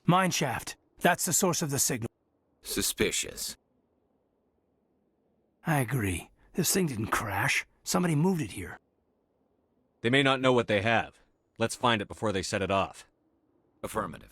Mine shaft. That's the source of the signal. Suspicious. I agree. This thing didn't crash. Somebody moved it here. They may not know what they have. Let's find it before they set it off. Affirmative.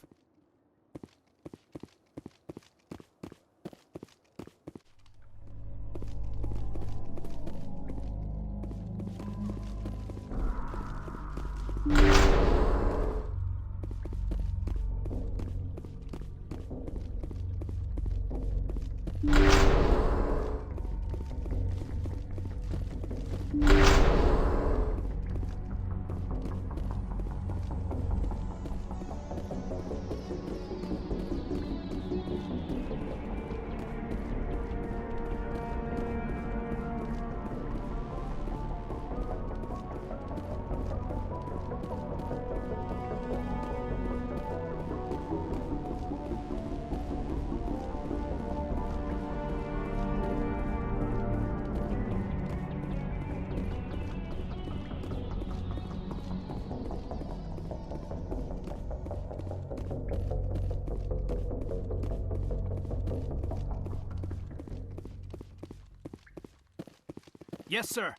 Yes, sir.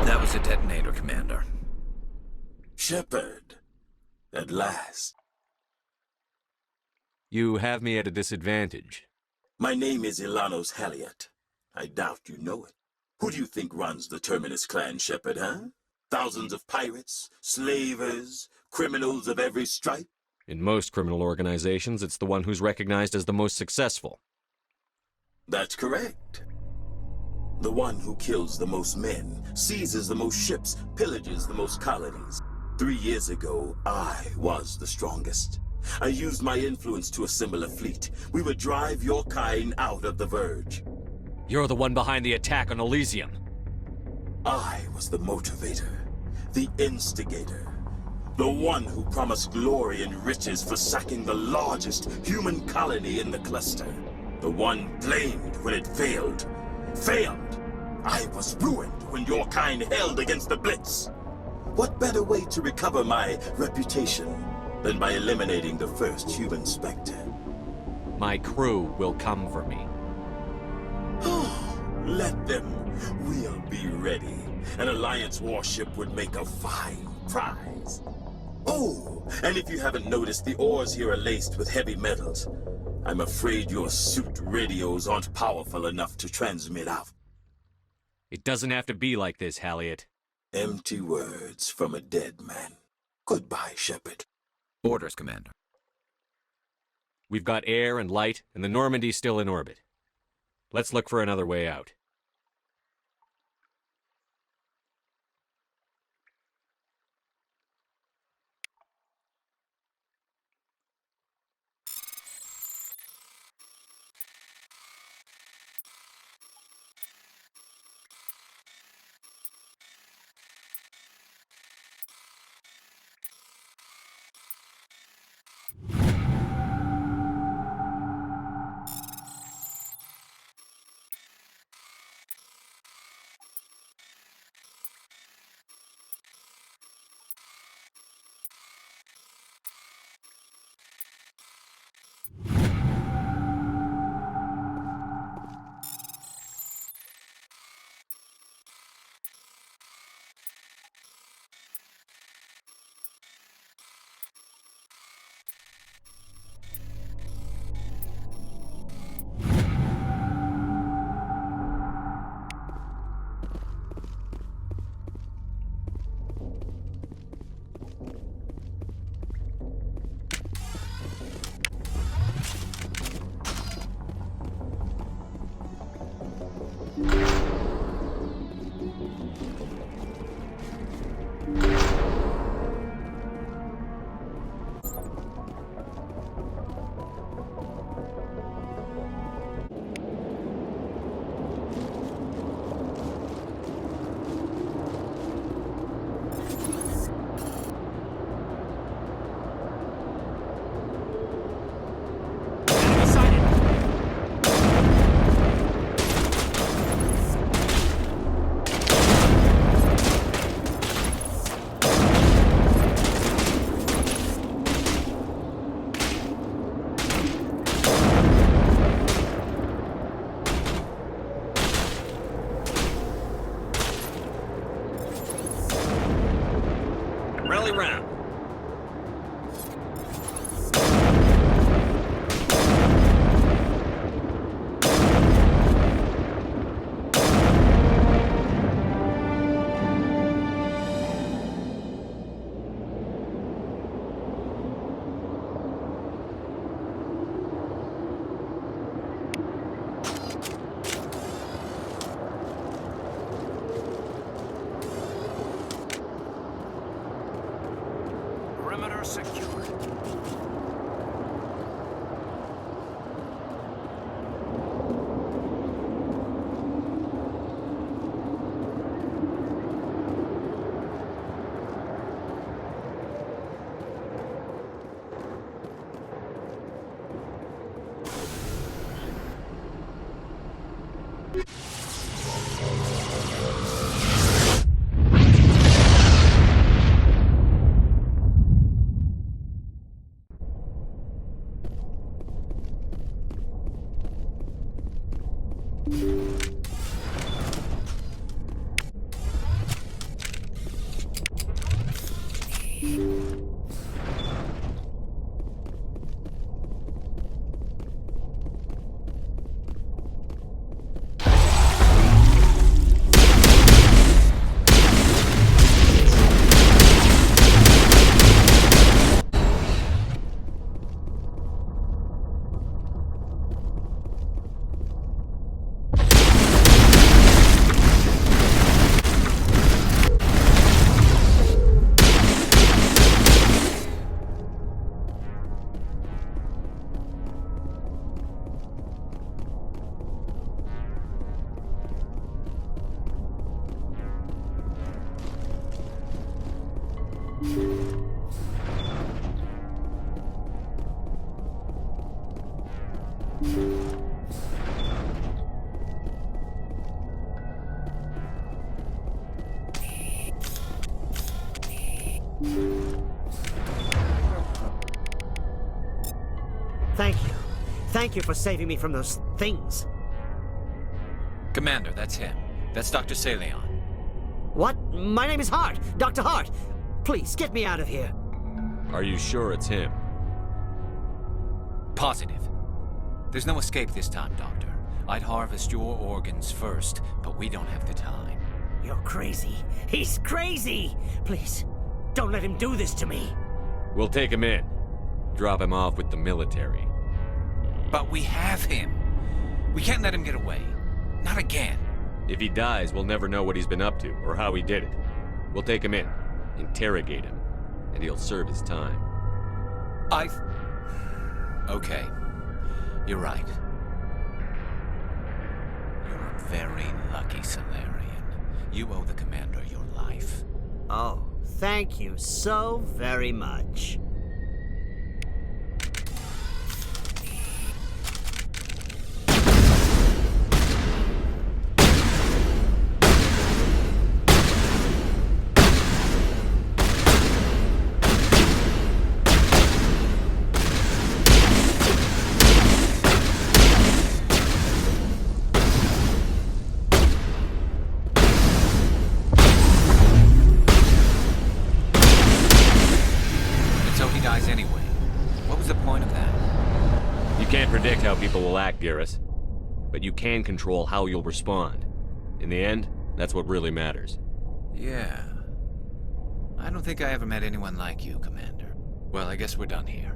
That was a detonator, Commander. Shepard. At last. You have me at a disadvantage. My name is Ilanos Halliot. I doubt you know it. Who do you think runs the Terminus clan, Shepard, huh? Thousands of pirates, slavers, criminals of every stripe? In most criminal organizations, it's the one who's recognized as the most successful. That's correct. The one who kills the most men, seizes the most ships, pillages the most colonies. 3 years ago, I was the strongest. I used my influence to assemble a fleet. We would drive your kind out of the Verge. You're the one behind the attack on Elysium. I was the motivator, the instigator, the one who promised glory and riches for sacking the largest human colony in the cluster. The one blamed when it failed. Failed! I was ruined when your kind held against the Blitz. What better way to recover my reputation than by eliminating the first human Spectre? My crew will come for me. Let them. We'll be ready. An Alliance warship would make a fine prize. Oh, and if you haven't noticed, the ores here are laced with heavy metals. I'm afraid your suit radios aren't powerful enough to transmit out. It doesn't have to be like this, Halliot. Empty words from a dead man. Goodbye, Shepard. Orders, Commander. We've got air and light, and the Normandy's still in orbit. Let's look for another way out. Rally round. Perimeter secured. Thank you. Thank you for saving me from those things. Commander, that's him. That's Dr. Saleon. What? My name is Hart. Dr. Hart. Please, get me out of here. Are you sure it's him? Positive. There's no escape this time, Doctor. I'd harvest your organs first, but we don't have the time. You're crazy. He's crazy! Please, don't let him do this to me. We'll take him in. Drop him off with the military. But we have him. We can't let him get away. Not again. If he dies, we'll never know what he's been up to or how he did it. We'll take him in, interrogate him, and he'll serve his time. Okay. You're right. You're a very lucky Solarian. You owe the Commander your life. Oh, thank you so very much. Predict how people will act, Garrus. But you can control how you'll respond. In the end, that's what really matters. Yeah. I don't think I ever met anyone like you, Commander. Well, I guess we're done here.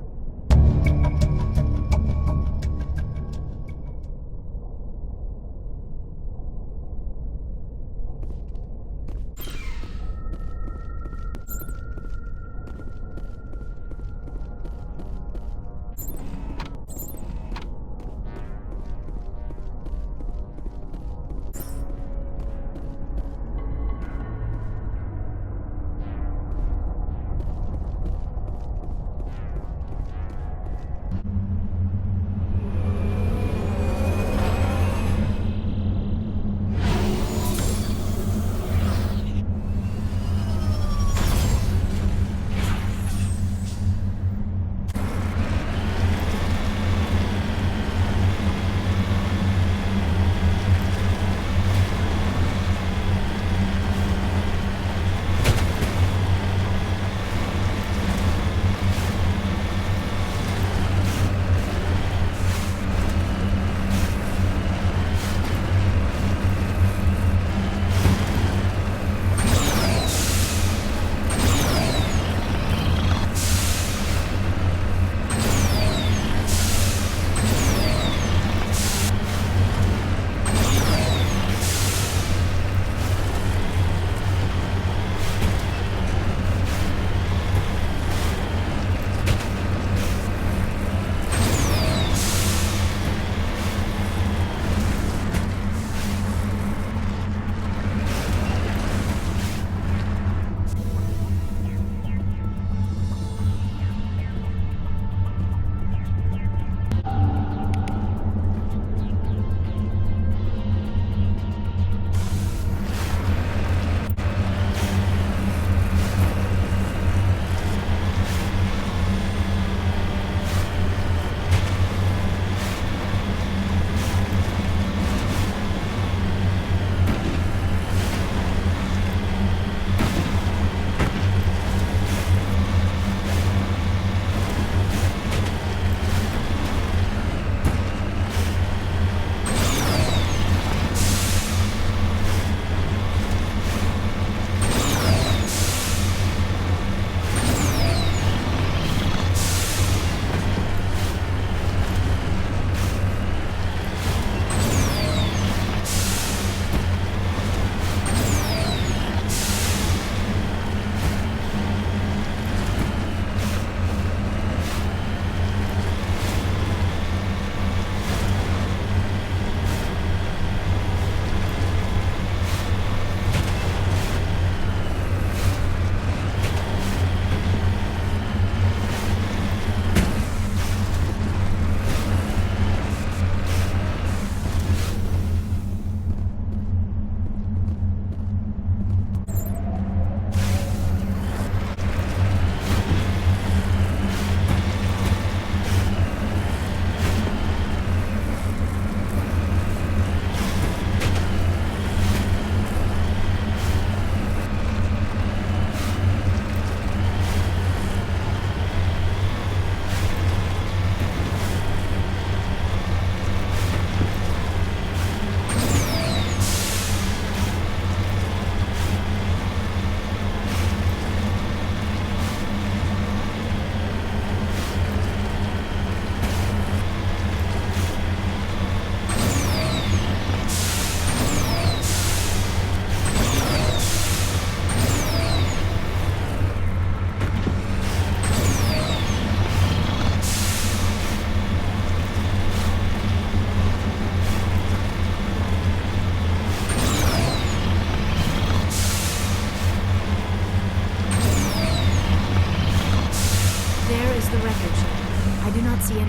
Thank you.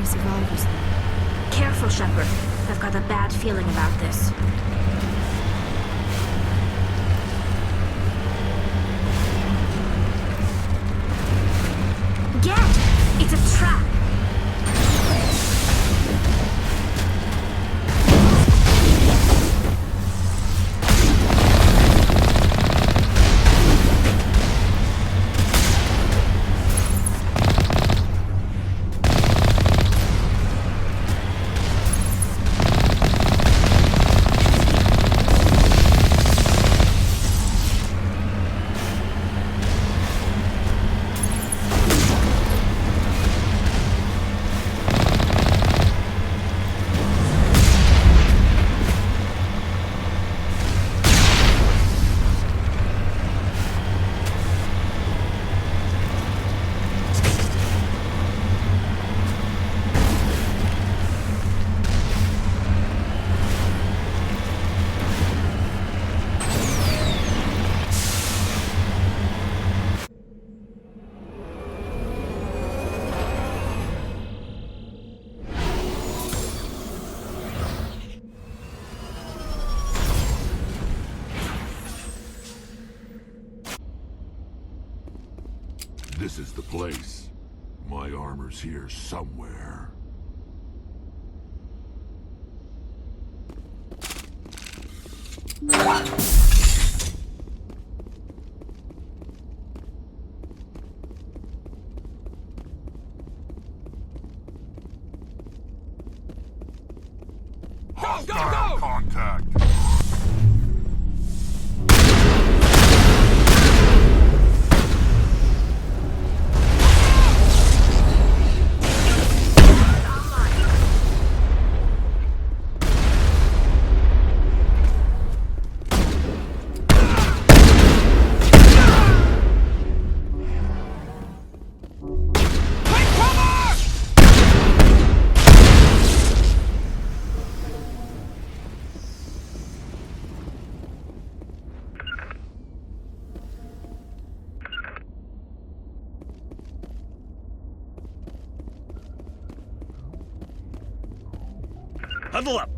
any survivors there. Careful, Shepard. I've got a bad feeling about this. Geth! It's a trap! This is the place. My armor's here somewhere. Hostile contact! Huddle up!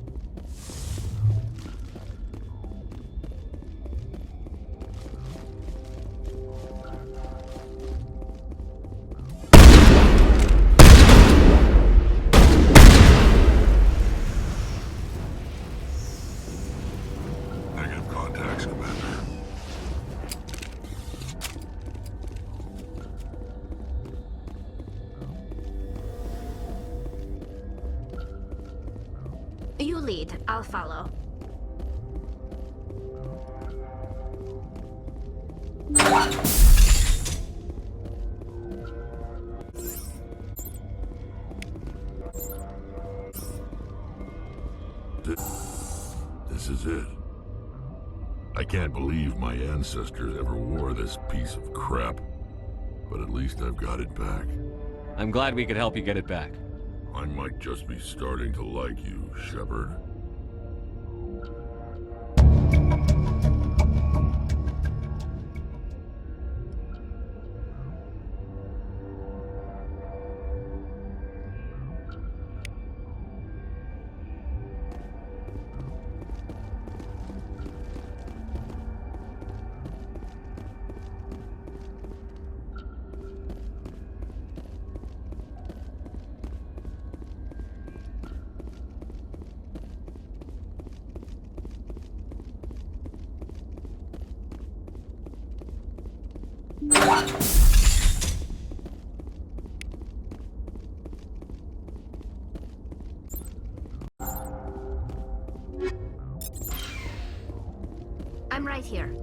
Negative contacts, Commander. You lead. I'll follow. This is it. I can't believe my ancestors ever wore this piece of crap. But at least I've got it back. I'm glad we could help you get it back. I might just be starting to like you, Shepard. I'm right here.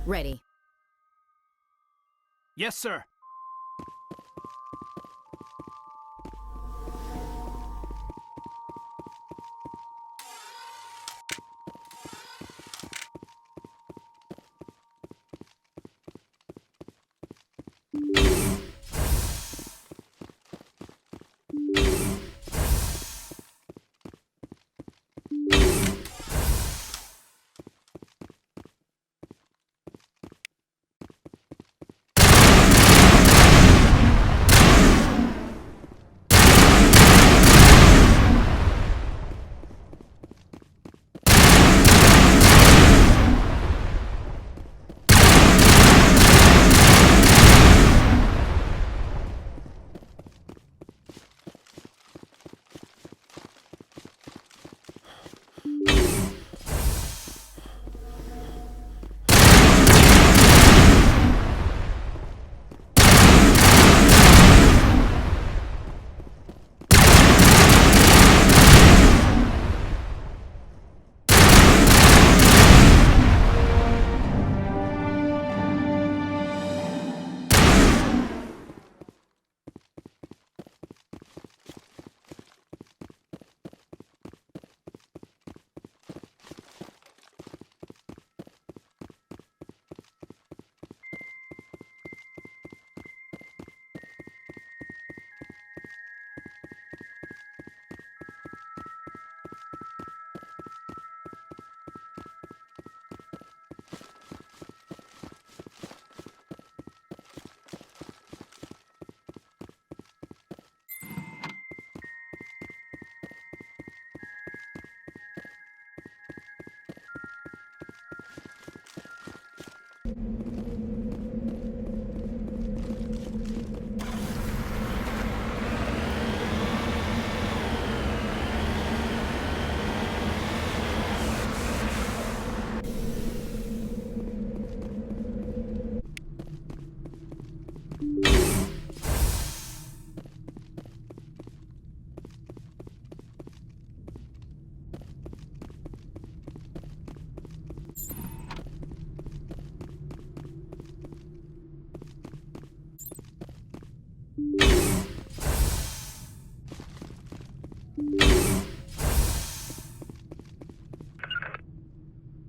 Ready. Yes, sir.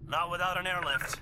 Not without an airlift.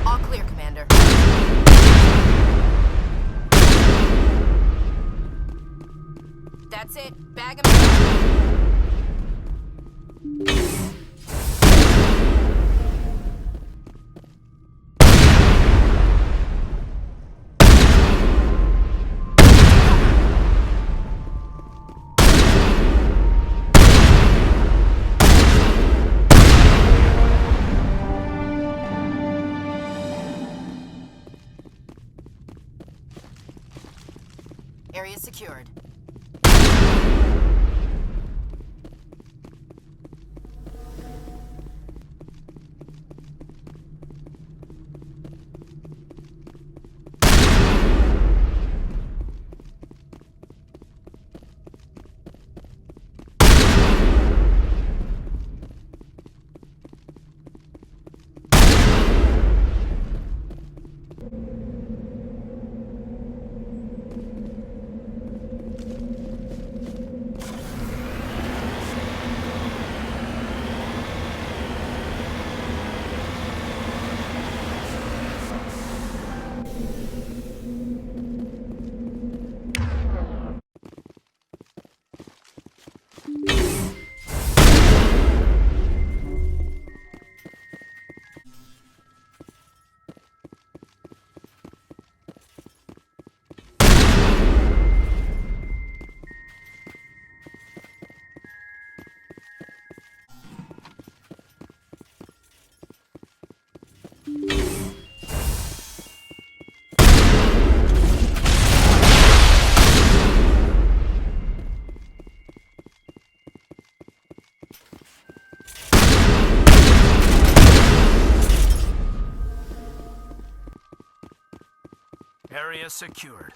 All clear, Commander. That's it. Bag 'em. Area secured. Area secured.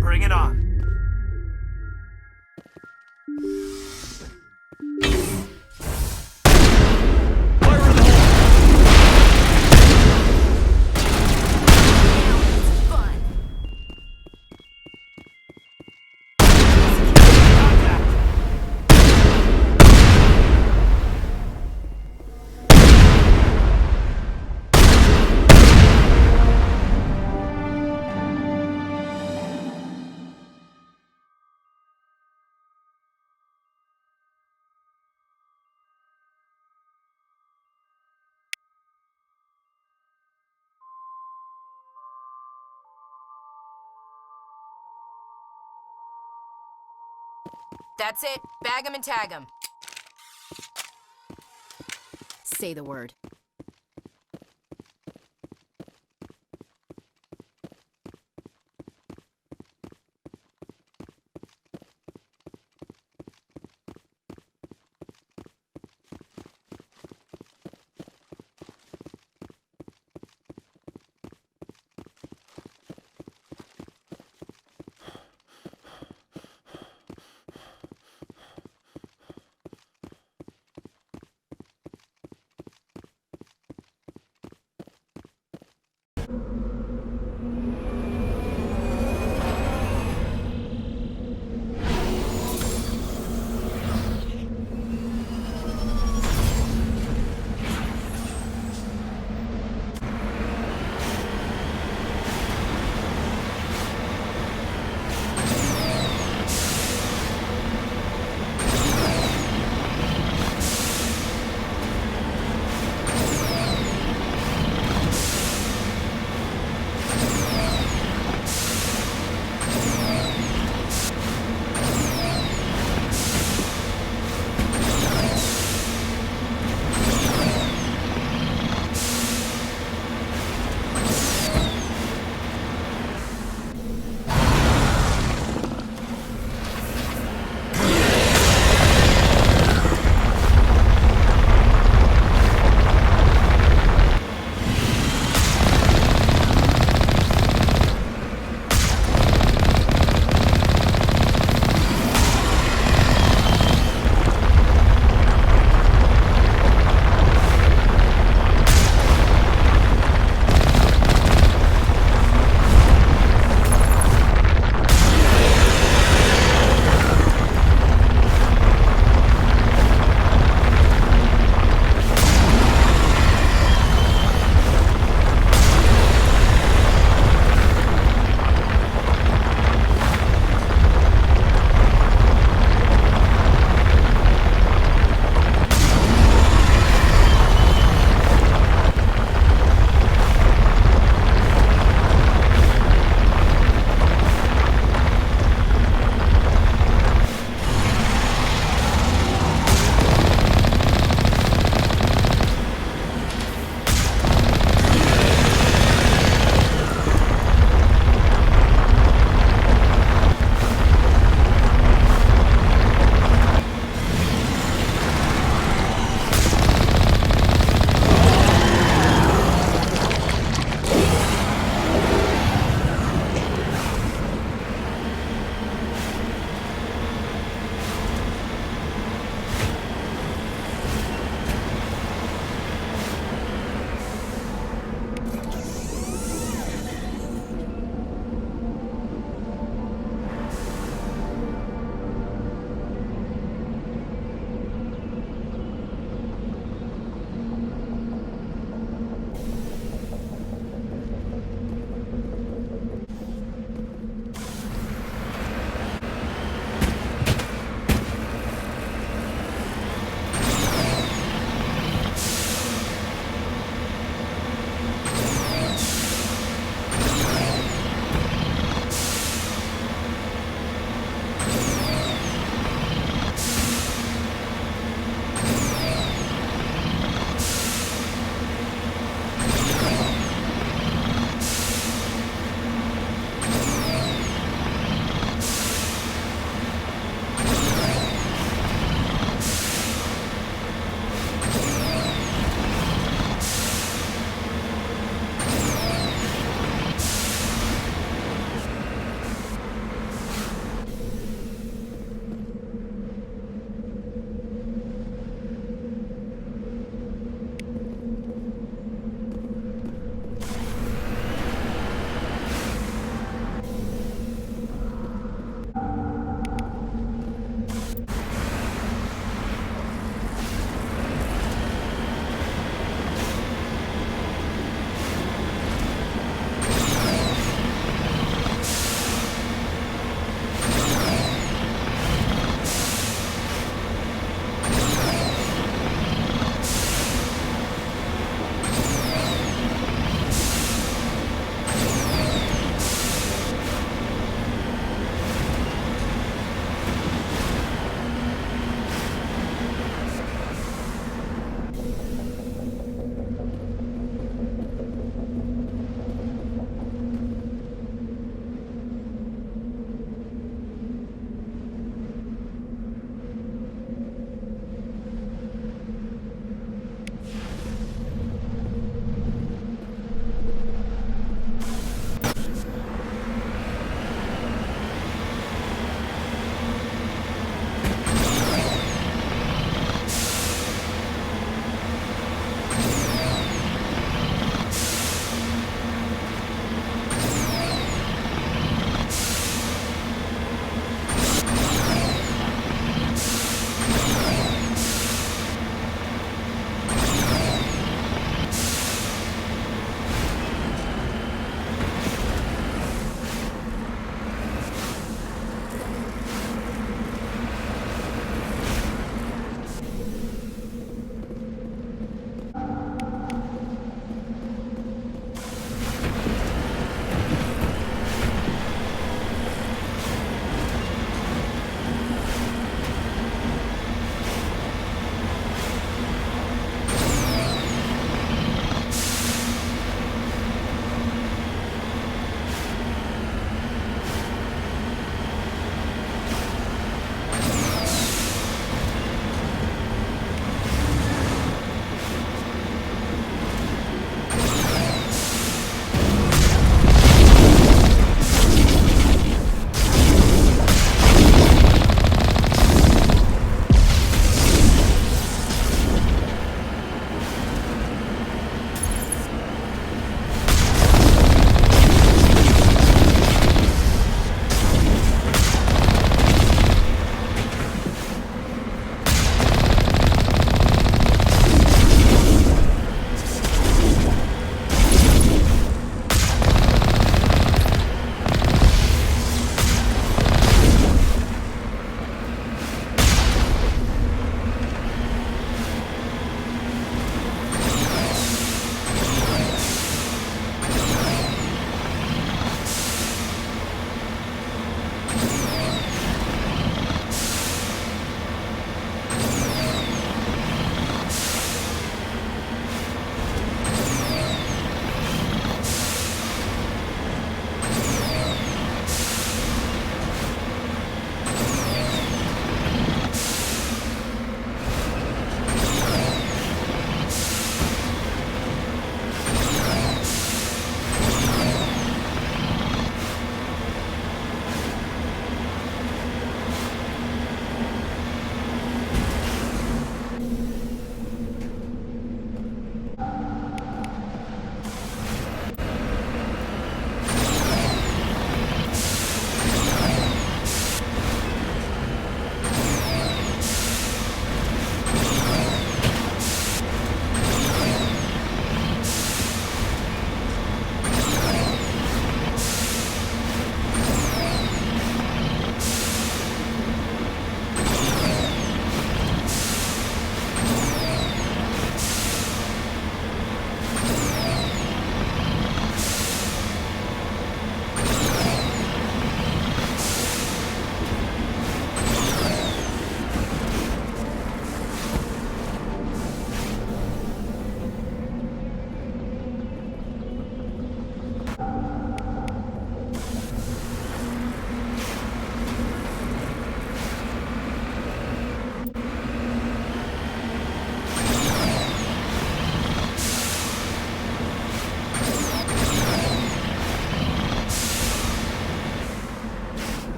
Bring it on. That's it. Bag 'em and tag 'em. Say the word.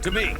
To me!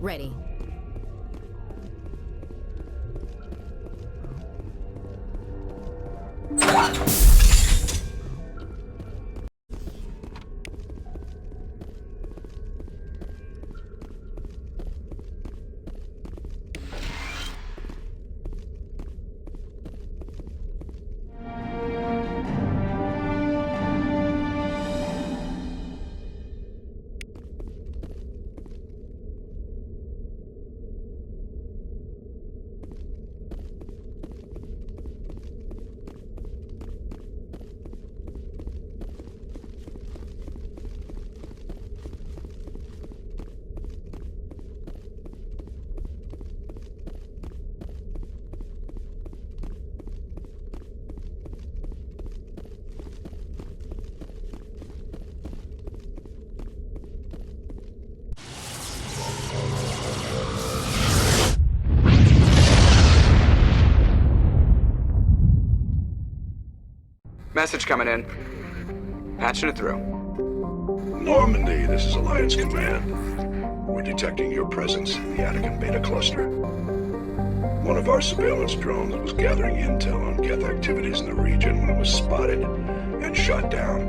Ready. Message coming in. Patching it through. Normandy, this is Alliance Command. We're detecting your presence in the Attican Beta Cluster. One of our surveillance drones was gathering intel on Geth activities in the region when it was spotted and shot down.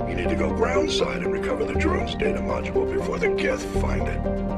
You need to go groundside and recover the drone's data module before the Geth find it.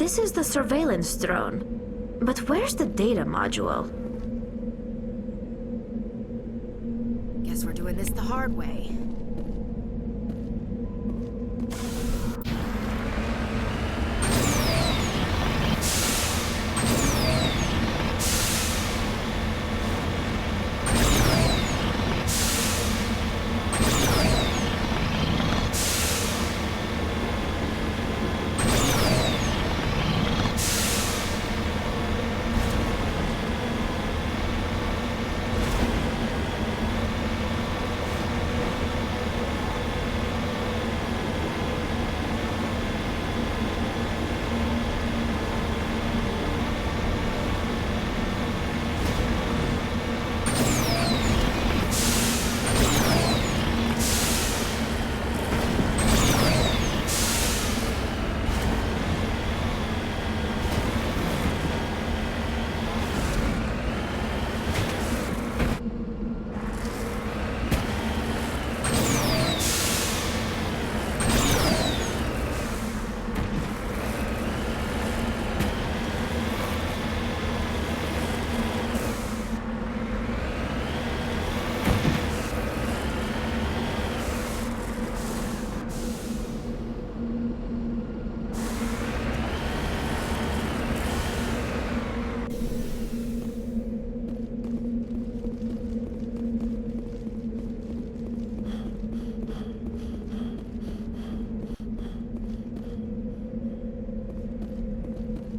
This is the surveillance drone. But where's the data module? Guess we're doing this the hard way.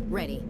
Ready.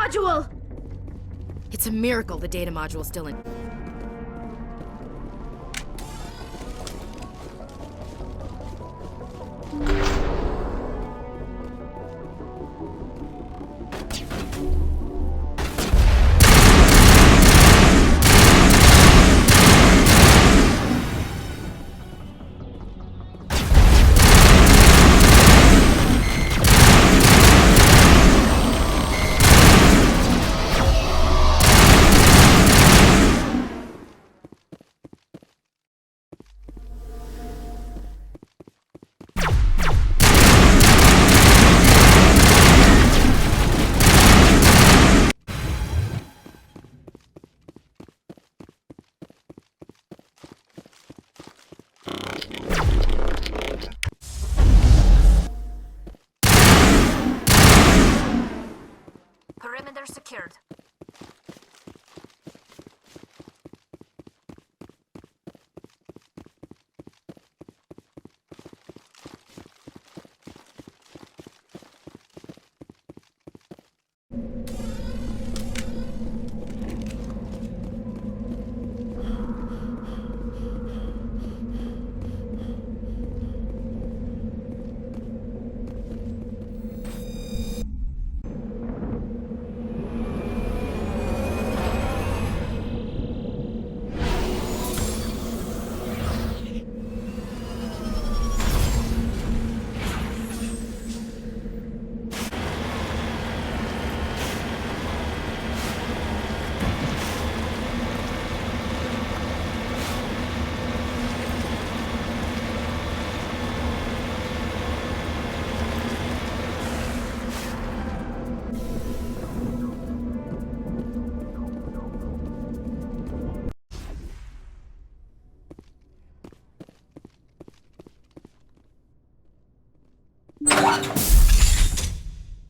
module! It's a miracle the data module's still in. Perimeter secured.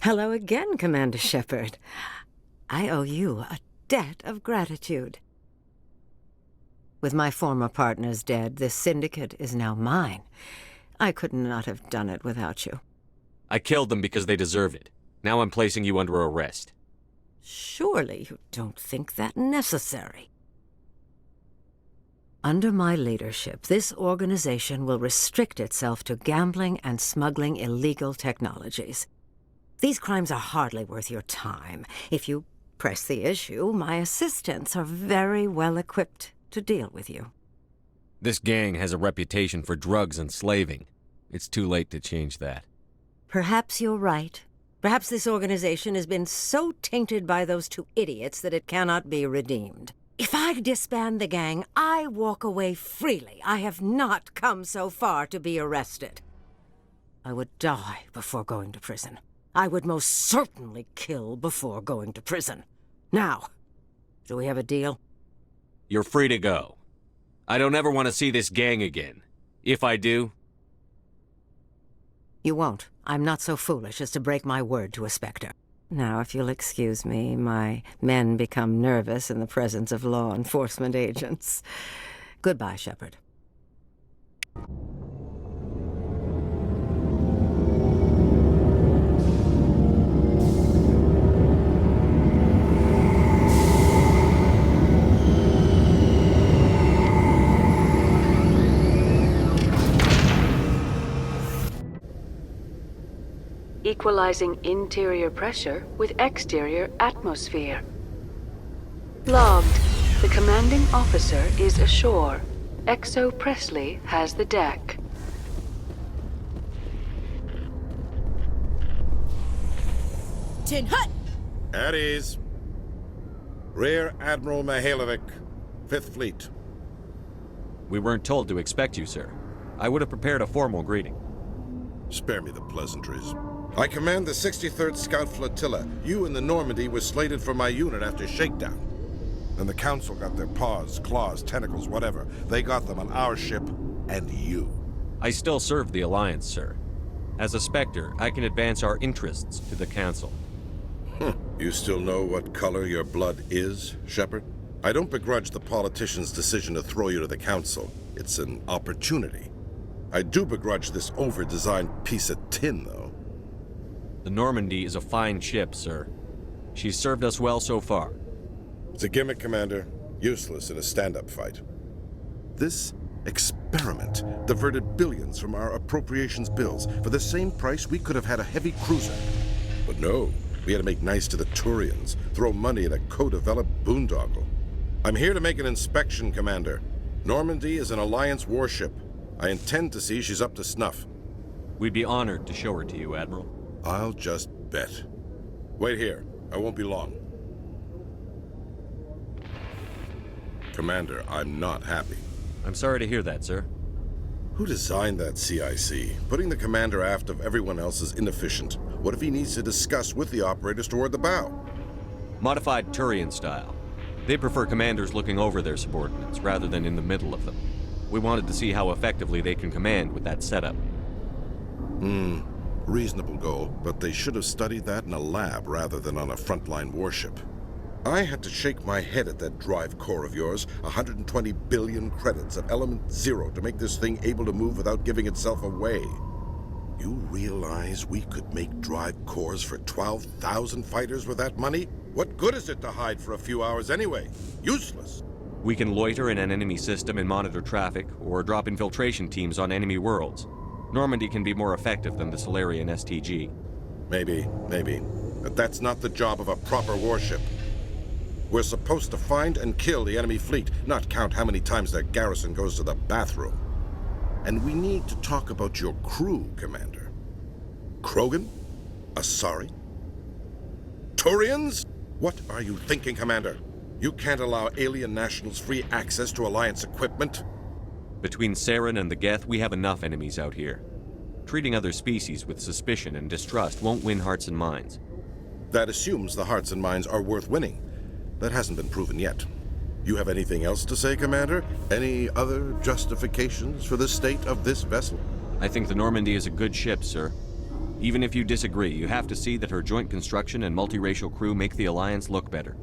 Hello again, Commander Shepard. I owe you a debt of gratitude. With my former partners dead, this syndicate is now mine. I could not have done it without you. I killed them because they deserve it. Now I'm placing you under arrest. Surely you don't think that necessary. Under my leadership, this organization will restrict itself to gambling and smuggling illegal technologies. These crimes are hardly worth your time. If you press the issue, my assistants are very well equipped to deal with you. This gang has a reputation for drugs and slaving. It's too late to change that. Perhaps you're right. Perhaps this organization has been so tainted by those two idiots that it cannot be redeemed. If I disband the gang, I walk away freely. I have not come so far to be arrested. I would die before going to prison. I would most certainly kill before going to prison. Now, do we have a deal? You're free to go. I don't ever want to see this gang again. If I do... You won't. I'm not so foolish as to break my word to a Spectre. Now, if you'll excuse me, my men become nervous in the presence of law enforcement agents. Goodbye, Shepard. Equalizing interior pressure with exterior atmosphere. Logged. The commanding officer is ashore. Exo Presley has the deck. Tin Hut! At ease. Rear Admiral Mihailovic, 5th Fleet. We weren't told to expect you, sir. I would have prepared a formal greeting. Spare me the pleasantries. I command the 63rd Scout Flotilla. You and the Normandy were slated for my unit after shakedown. Then the Council got their paws, claws, tentacles, whatever. They got them on our ship, and you. I still serve the Alliance, sir. As a Spectre, I can advance our interests to the Council. You still know what color your blood is, Shepard? I don't begrudge the politician's decision to throw you to the Council. It's an opportunity. I do begrudge this over-designed piece of tin, though. The Normandy is a fine ship, sir. She's served us well so far. It's a gimmick, Commander. Useless in a stand-up fight. This experiment diverted billions from our appropriations bills. For the same price, we could have had a heavy cruiser. But no, we had to make nice to the Turians, throw money at a co-developed boondoggle. I'm here to make an inspection, Commander. Normandy is an Alliance warship. I intend to see she's up to snuff. We'd be honored to show her to you, Admiral. I'll just bet. Wait here. I won't be long. Commander, I'm not happy. I'm sorry to hear that, sir. Who designed that CIC? Putting the commander aft of everyone else is inefficient. What if he needs to discuss with the operators toward the bow? Modified Turian style. They prefer commanders looking over their subordinates rather than in the middle of them. We wanted to see how effectively they can command with that setup. Reasonable goal, but they should have studied that in a lab rather than on a frontline warship. I had to shake my head at that drive core of yours, 120 billion credits of element 0 to make this thing able to move without giving itself away. You realize we could make drive cores for 12,000 fighters with that money? What good is it to hide for a few hours anyway? Useless. We can loiter in an enemy system and monitor traffic, or drop infiltration teams on enemy worlds. Normandy can be more effective than the Solarian STG. Maybe. But that's not the job of a proper warship. We're supposed to find and kill the enemy fleet, not count how many times their garrison goes to the bathroom. And we need to talk about your crew, Commander. Krogan? Asari? Turians? What are you thinking, Commander? You can't allow alien nationals free access to Alliance equipment? Between Saren and the Geth, we have enough enemies out here. Treating other species with suspicion and distrust won't win hearts and minds. That assumes the hearts and minds are worth winning. That hasn't been proven yet. You have anything else to say, Commander? Any other justifications for the state of this vessel? I think the Normandy is a good ship, sir. Even if you disagree, you have to see that her joint construction and multiracial crew make the Alliance look better.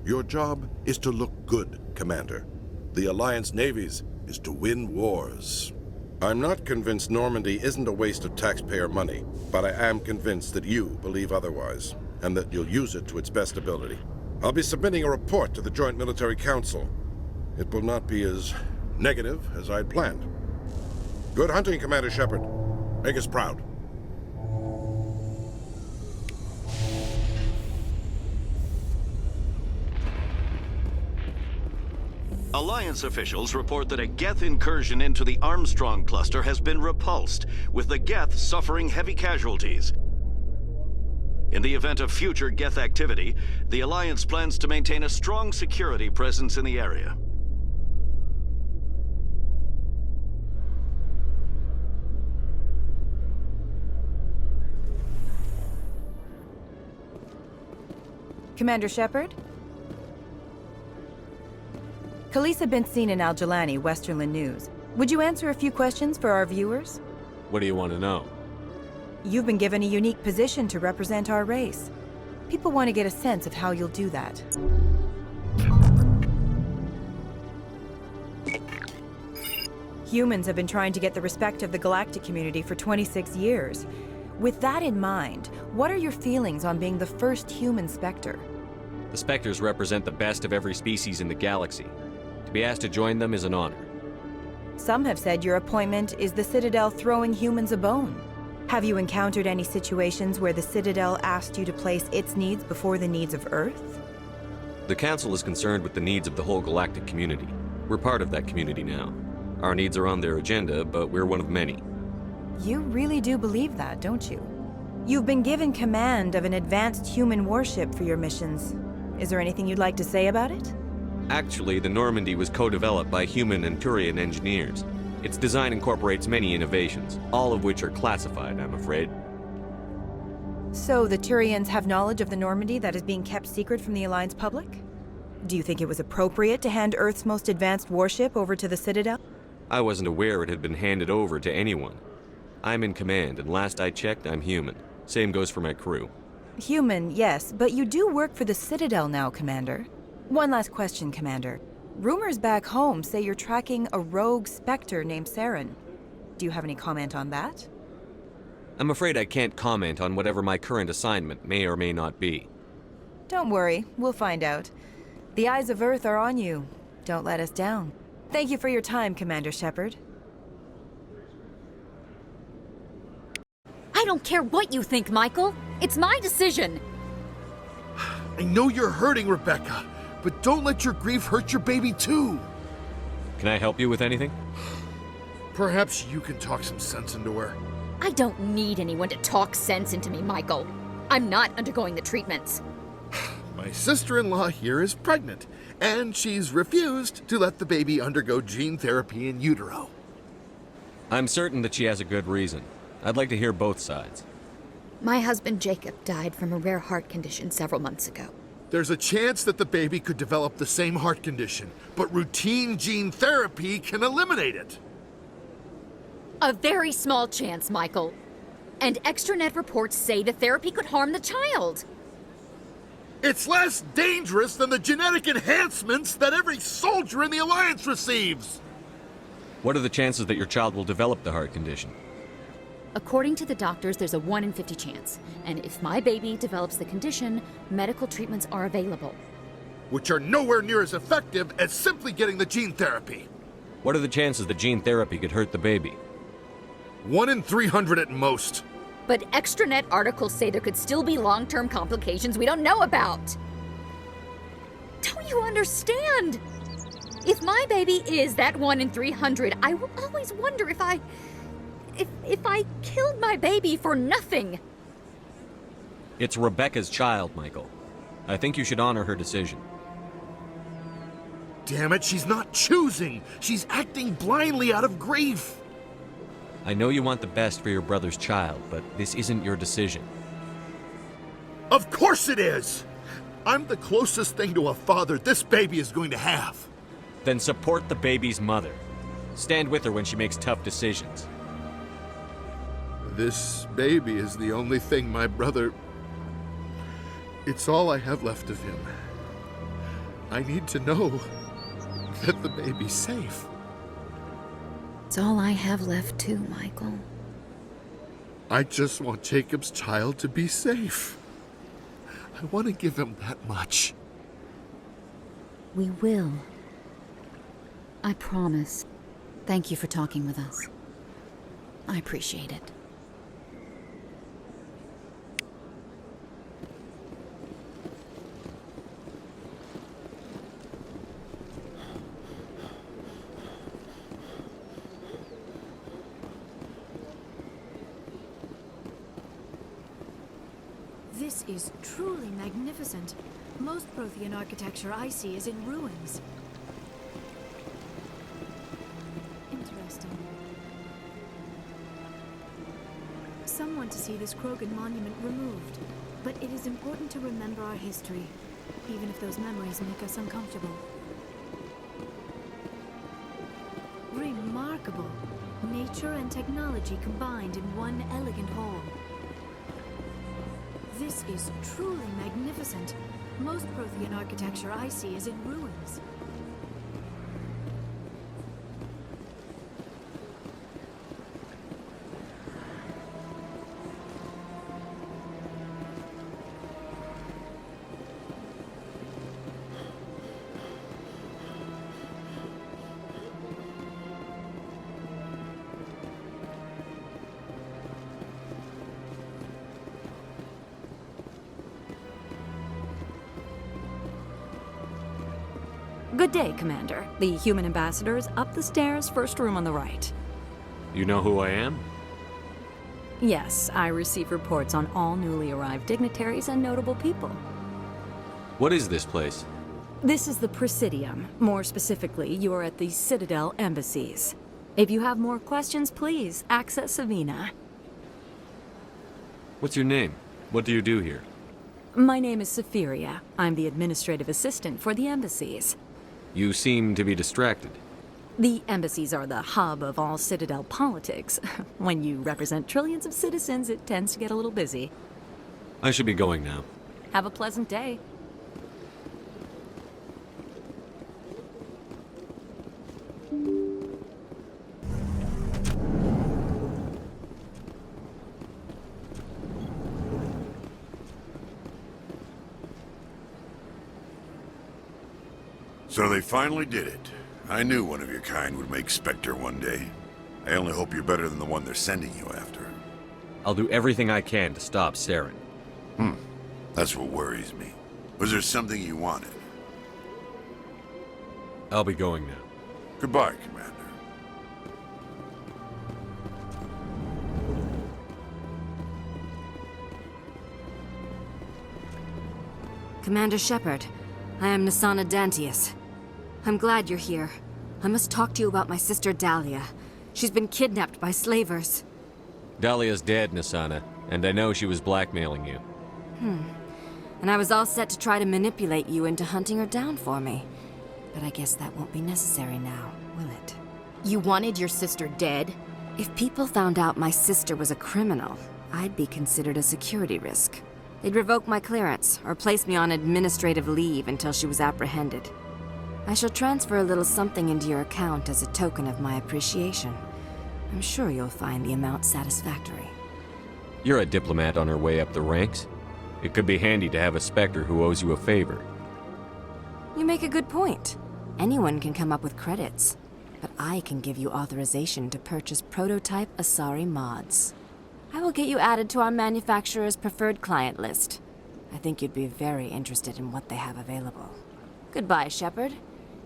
Your job is to look good, Commander. The Alliance navies is to win wars. I'm not convinced Normandy isn't a waste of taxpayer money, but I am convinced that you believe otherwise, and that you'll use it to its best ability. I'll be submitting a report to the Joint Military Council. It will not be as negative as I'd planned. Good hunting, Commander Shepard. Make us proud. Alliance officials report that a Geth incursion into the Armstrong cluster has been repulsed, with the Geth suffering heavy casualties. In the event of future Geth activity, the Alliance plans to maintain a strong security presence in the area. Commander Shepard? Khaleesa been seen in Al-Jalani, Westerland News. Would you answer a few questions for our viewers? What do you want to know? You've been given a unique position to represent our race. People want to get a sense of how you'll do that. Humans have been trying to get the respect of the galactic community for 26 years. With that in mind, what are your feelings on being the first human Spectre? The Spectres represent the best of every species in the galaxy. To be asked to join them is an honor. Some have said your appointment is the Citadel throwing humans a bone. Have you encountered any situations where the Citadel asked you to place its needs before the needs of Earth? The Council is concerned with the needs of the whole galactic community. We're part of that community now. Our needs are on their agenda, but we're one of many. You really do believe that, don't you? You've been given command of an advanced human warship for your missions. Is there anything you'd like to say about it? Actually, the Normandy was co-developed by human and Turian engineers. Its design incorporates many innovations, all of which are classified, I'm afraid. So the Turians have knowledge of the Normandy that is being kept secret from the Alliance public? Do you think it was appropriate to hand Earth's most advanced warship over to the Citadel? I wasn't aware it had been handed over to anyone. I'm in command, and last I checked, I'm human. Same goes for my crew. Human, yes, but you do work for the Citadel now, Commander. One last question, Commander. Rumors back home say you're tracking a rogue Spectre named Saren. Do you have any comment on that? I'm afraid I can't comment on whatever my current assignment may or may not be. Don't worry, we'll find out. The eyes of Earth are on you. Don't let us down. Thank you for your time, Commander Shepard. I don't care what you think, Michael. It's my decision. I know you're hurting, Rebecca, but don't let your grief hurt your baby too. Can I help you with anything? Perhaps you can talk some sense into her. I don't need anyone to talk sense into me, Michael. I'm not undergoing the treatments. My sister-in-law here is pregnant, and she's refused to let the baby undergo gene therapy in utero. I'm certain that she has a good reason. I'd like to hear both sides. My husband Jacob died from a rare heart condition several months ago. There's a chance that the baby could develop the same heart condition, but routine gene therapy can eliminate it. A very small chance, Michael. And extranet reports say the therapy could harm the child. It's less dangerous than the genetic enhancements that every soldier in the Alliance receives. What are the chances that your child will develop the heart condition? According to the doctors, there's a 1 in 50 chance. And if my baby develops the condition, medical treatments are available. Which are nowhere near as effective as simply getting the gene therapy. What are the chances that gene therapy could hurt the baby? 1 in 300 at most. But extranet articles say there could still be long-term complications we don't know about. Don't you understand? If my baby is that 1 in 300, I will always wonder if I killed my baby for nothing. It's Rebecca's child, Michael. I think you should honor her decision. Damn it, she's not choosing. She's acting blindly out of grief. I know you want the best for your brother's child, but this isn't your decision. Of course it is! I'm the closest thing to a father this baby is going to have. Then support the baby's mother. Stand with her when she makes tough decisions. This baby is the only thing my brother... It's all I have left of him. I need to know that the baby's safe. It's all I have left too, Michael. I just want Jacob's child to be safe. I want to give him that much. We will. I promise. Thank you for talking with us. I appreciate it. This is truly magnificent. Most Prothean architecture I see is in ruins. Interesting. Some want to see this Krogan monument removed, but it is important to remember our history, even if those memories make us uncomfortable. Remarkable. Nature and technology combined in one elegant whole. This is truly magnificent. Most Prothean architecture I see is in ruins. Good day, Commander. The human ambassador is up the stairs, first room on the right. You know who I am? Yes, I receive reports on all newly arrived dignitaries and notable people. What is this place? This is the Presidium. More specifically, you are at the Citadel embassies. If you have more questions, please access Savina. What's your name? What do you do here? My name is Safiria. I'm the administrative assistant for the embassies. You seem to be distracted. The embassies are the hub of all Citadel politics. When you represent trillions of citizens, it tends to get a little busy. I should be going now. Have a pleasant day. So they finally did it. I knew one of your kind would make Spectre one day. I only hope you're better than the one they're sending you after. I'll do everything I can to stop Saren. That's what worries me. Was there something you wanted? I'll be going now. Goodbye, Commander. Commander Shepard, I am Nasana Dantius. I'm glad you're here. I must talk to you about my sister Dahlia. She's been kidnapped by slavers. Dahlia's dead, Nasana, and I know she was blackmailing you. And I was all set to try to manipulate you into hunting her down for me. But I guess that won't be necessary now, will it? You wanted your sister dead? If people found out my sister was a criminal, I'd be considered a security risk. They'd revoke my clearance, or place me on administrative leave until she was apprehended. I shall transfer a little something into your account as a token of my appreciation. I'm sure you'll find the amount satisfactory. You're a diplomat on her way up the ranks. It could be handy to have a Spectre who owes you a favor. You make a good point. Anyone can come up with credits, but I can give you authorization to purchase prototype Asari mods. I will get you added to our manufacturer's preferred client list. I think you'd be very interested in what they have available. Goodbye, Shepard.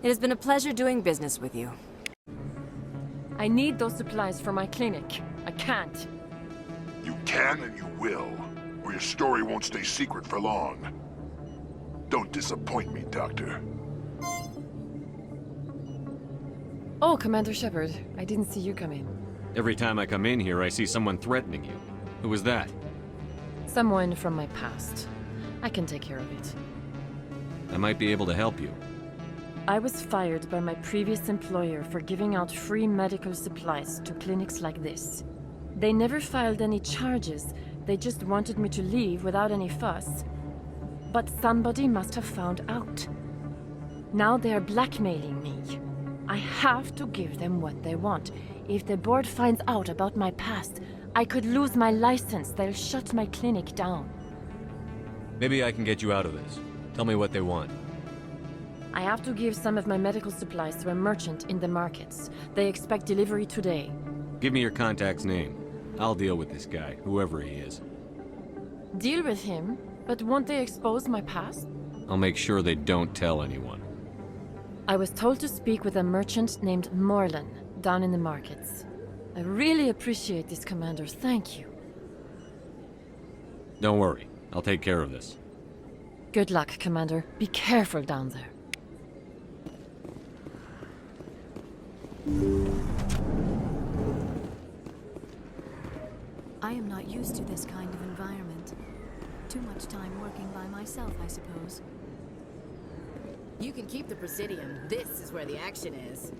It has been a pleasure doing business with you. I need those supplies for my clinic. I can't. You can and you will, or your story won't stay secret for long. Don't disappoint me, Doctor. Oh, Commander Shepard, I didn't see you come in. Every time I come in here, I see someone threatening you. Who was that? Someone from my past. I can take care of it. I might be able to help you. I was fired by my previous employer for giving out free medical supplies to clinics like this. They never filed any charges. They just wanted me to leave without any fuss. But somebody must have found out. Now they are blackmailing me. I have to give them what they want. If the board finds out about my past, I could lose my license. They'll shut my clinic down. Maybe I can get you out of this. Tell me what they want. I have to give some of my medical supplies to a merchant in the markets. They expect delivery today. Give me your contact's name. I'll deal with this guy, whoever he is. Deal with him? But won't they expose my past? I'll make sure they don't tell anyone. I was told to speak with a merchant named Morlan, down in the markets. I really appreciate this, Commander. Thank you. Don't worry. I'll take care of this. Good luck, Commander. Be careful down there. I am not used to this kind of environment. Too much time working by myself, I suppose. You can keep the Presidium. This is where the action is.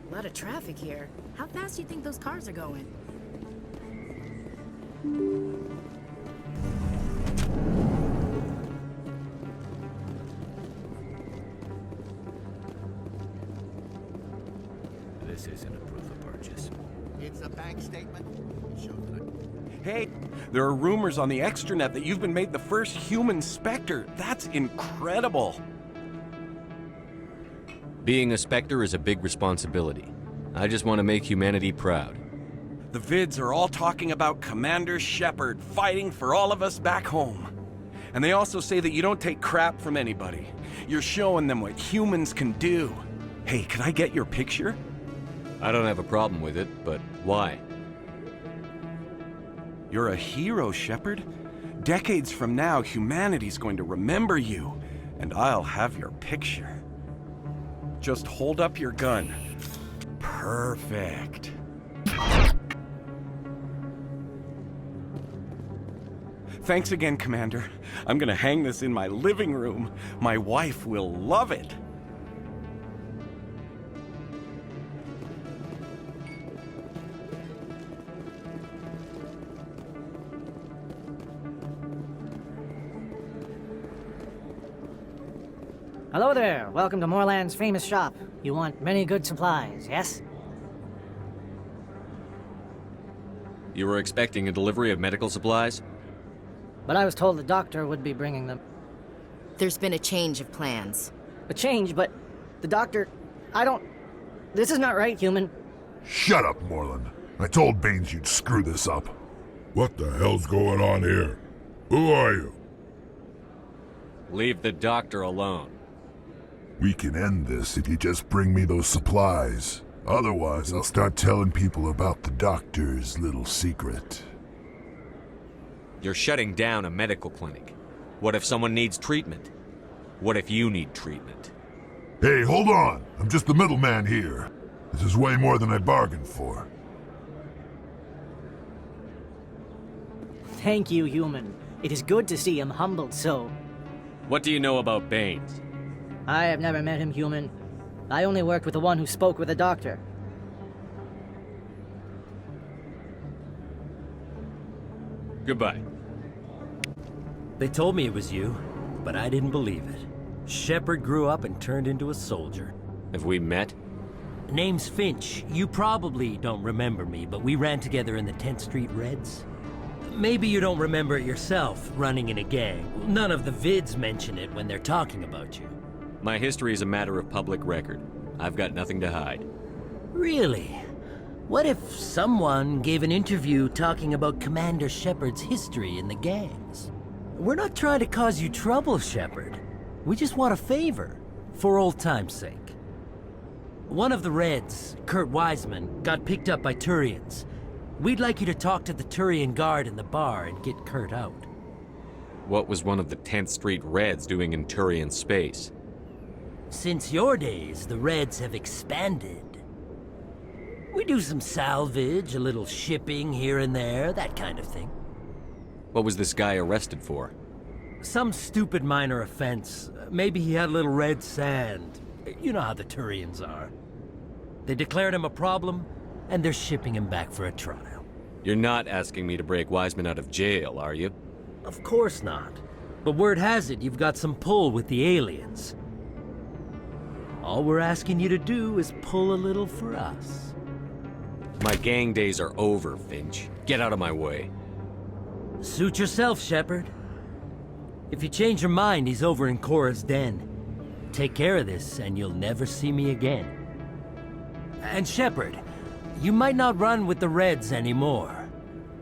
A lot of traffic here. How fast do you think those cars are going? This isn't a proof of purchase. It's a bank statement. Hey, there are rumors on the extranet that you've been made the first human Spectre. That's incredible. Being a Spectre is a big responsibility. I just want to make humanity proud. The vids are all talking about Commander Shepard fighting for all of us back home. And they also say that you don't take crap from anybody. You're showing them what humans can do. Hey, can I get your picture? I don't have a problem with it, but why? You're a hero, Shepard. Decades from now, humanity's going to remember you, and I'll have your picture. Just hold up your gun. Perfect. Thanks again, Commander. I'm gonna hang this in my living room. My wife will love it. Hello there. Welcome to Moorland's famous shop. You want many good supplies, yes? You were expecting a delivery of medical supplies? But I was told the doctor would be bringing them. There's been a change of plans. A change, but the doctor... This is not right, human. Shut up, Moreland. I told Baines you'd screw this up. What the hell's going on here? Who are you? Leave the doctor alone. We can end this if you just bring me those supplies. Otherwise, I'll start telling people about the doctor's little secret. You're shutting down a medical clinic. What if someone needs treatment? What if you need treatment? Hey, hold on! I'm just the middleman here. This is way more than I bargained for. Thank you, human. It is good to see him humbled so. What do you know about Baines? I have never met him, human. I only worked with the one who spoke with the doctor. Goodbye. They told me it was you, but I didn't believe it. Shepard grew up and turned into a soldier. Have we met? Name's Finch. You probably don't remember me, but we ran together in the 10th Street Reds. Maybe you don't remember it yourself, running in a gang. None of the vids mention it when they're talking about you. My history is a matter of public record. I've got nothing to hide. Really? What if someone gave an interview talking about Commander Shepard's history in the gangs? We're not trying to cause you trouble, Shepard. We just want a favor, for old time's sake. One of the Reds, Kurt Wiseman, got picked up by Turians. We'd like you to talk to the Turian guard in the bar and get Kurt out. What was one of the 10th Street Reds doing in Turian space? Since your days, the Reds have expanded. We do some salvage, a little shipping here and there, that kind of thing. What was this guy arrested for? Some stupid minor offense. Maybe he had a little red sand. You know how the Turians are. They declared him a problem, and they're shipping him back for a trial. You're not asking me to break Wiseman out of jail, are you? Of course not. But word has it you've got some pull with the aliens. All we're asking you to do is pull a little for us. My gang days are over, Finch. Get out of my way. Suit yourself, Shepard. If you change your mind, he's over in Cora's den. Take care of this, and you'll never see me again. And Shepard, you might not run with the Reds anymore,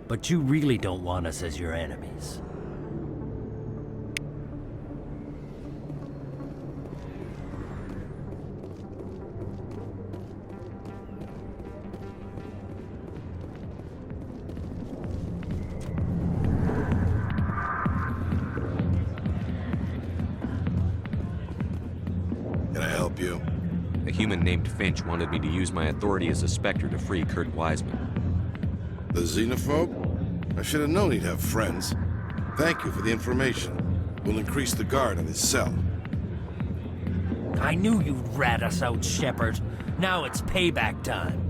but you really don't want us as your enemies. You. A human named Finch wanted me to use my authority as a Spectre to free Kurt Wiseman. The xenophobe? I should have known he'd have friends. Thank you for the information. We'll increase the guard on his cell. I knew you'd rat us out, Shepard. Now it's payback time.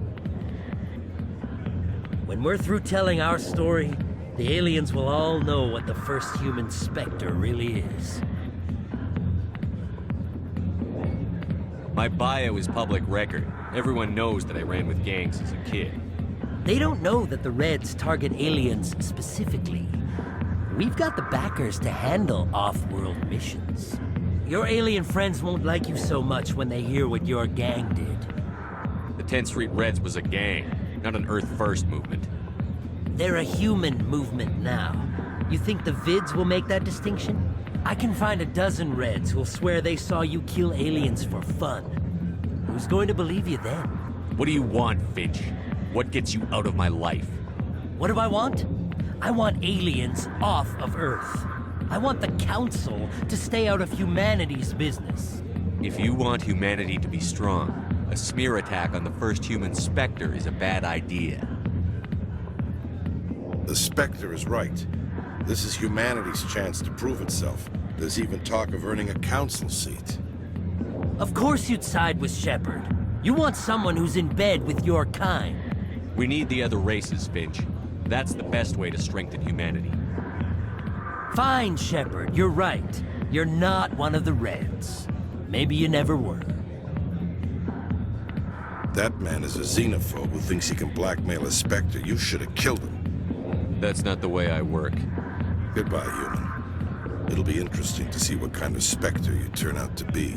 When we're through telling our story, the aliens will all know what the first human Spectre really is. My bio is public record. Everyone knows that I ran with gangs as a kid. They don't know that the Reds target aliens specifically. We've got the backers to handle off-world missions. Your alien friends won't like you so much when they hear what your gang did. The 10th Street Reds was a gang, not an Earth First movement. They're a human movement now. You think the vids will make that distinction? I can find a dozen Reds who'll swear they saw you kill aliens for fun. Who's going to believe you then? What do you want, Finch? What gets you out of my life? What do I want? I want aliens off of Earth. I want the Council to stay out of humanity's business. If you want humanity to be strong, a smear attack on the first human Spectre is a bad idea. The Spectre is right. This is humanity's chance to prove itself. There's even talk of earning a council seat. Of course you'd side with Shepard. You want someone who's in bed with your kind. We need the other races, Finch. That's the best way to strengthen humanity. Fine, Shepard, you're right. You're not one of the Reds. Maybe you never were. That man is a xenophobe who thinks he can blackmail a Spectre. You should have killed him. That's not the way I work. Goodbye, human. It'll be interesting to see what kind of specter you turn out to be.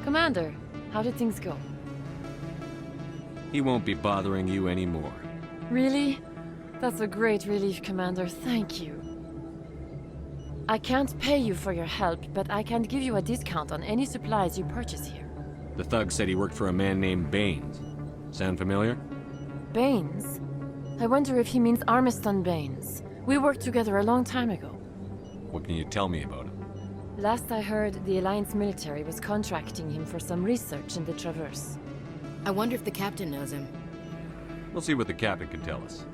Commander, how did things go? He won't be bothering you anymore. Really? That's a great relief, Commander. Thank you. I can't pay you for your help, but I can give you a discount on any supplies you purchase here. The thug said he worked for a man named Baines. Sound familiar? Baines? I wonder if he means Armiston Baines. We worked together a long time ago. What can you tell me about him? Last I heard, the Alliance military was contracting him for some research in the Traverse. I wonder if the captain knows him. We'll see what the captain can tell us.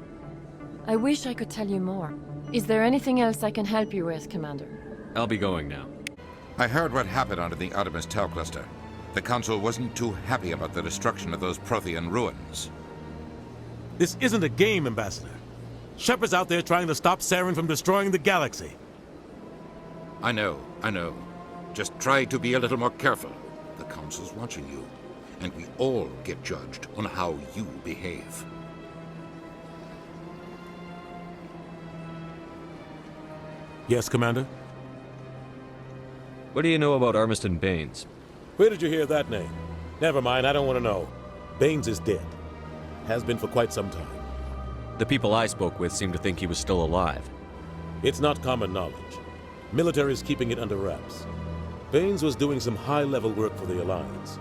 I wish I could tell you more. Is there anything else I can help you with, Commander? I'll be going now. I heard what happened under the Artemis Tau cluster. The Council wasn't too happy about the destruction of those Prothean ruins. This isn't a game, Ambassador. Shepard's out there trying to stop Saren from destroying the galaxy. I know. Just try to be a little more careful. The Council's watching you, and we all get judged on how you behave. Yes, Commander? What do you know about Armiston Baines? Where did you hear that name? Never mind, I don't want to know. Baines is dead. Has been for quite some time. The people I spoke with seemed to think he was still alive. It's not common knowledge. Military's keeping it under wraps. Baines was doing some high-level work for the Alliance.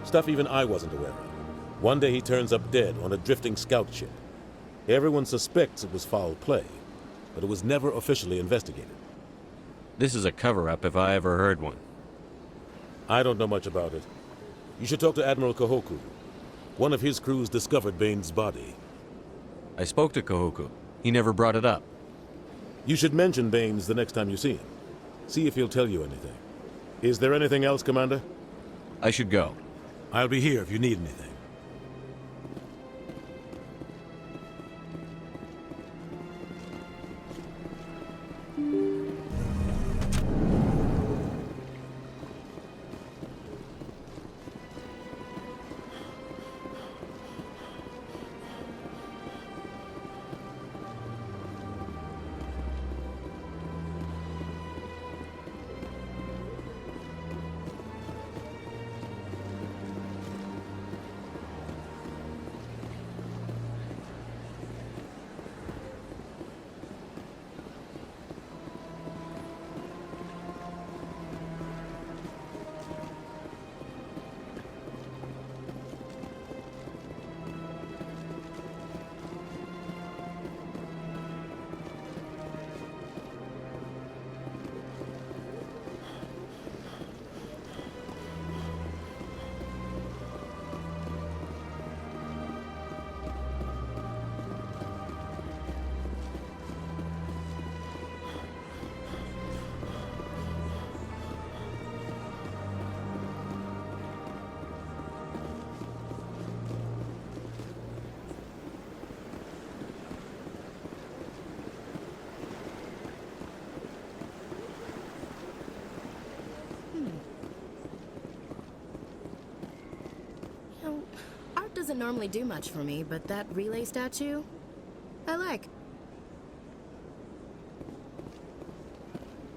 Stuff even I wasn't aware of. One day he turns up dead on a drifting scout ship. Everyone suspects it was foul play, but it was never officially investigated. This is a cover-up if I ever heard one. I don't know much about it. You should talk to Admiral Kahoku. One of his crews discovered Baines' body. I spoke to Kahoku. He never brought it up. You should mention Baines the next time you see him. See if he'll tell you anything. Is there anything else, Commander? I should go. I'll be here if you need anything. Art doesn't normally do much for me, but that relay statue? I like.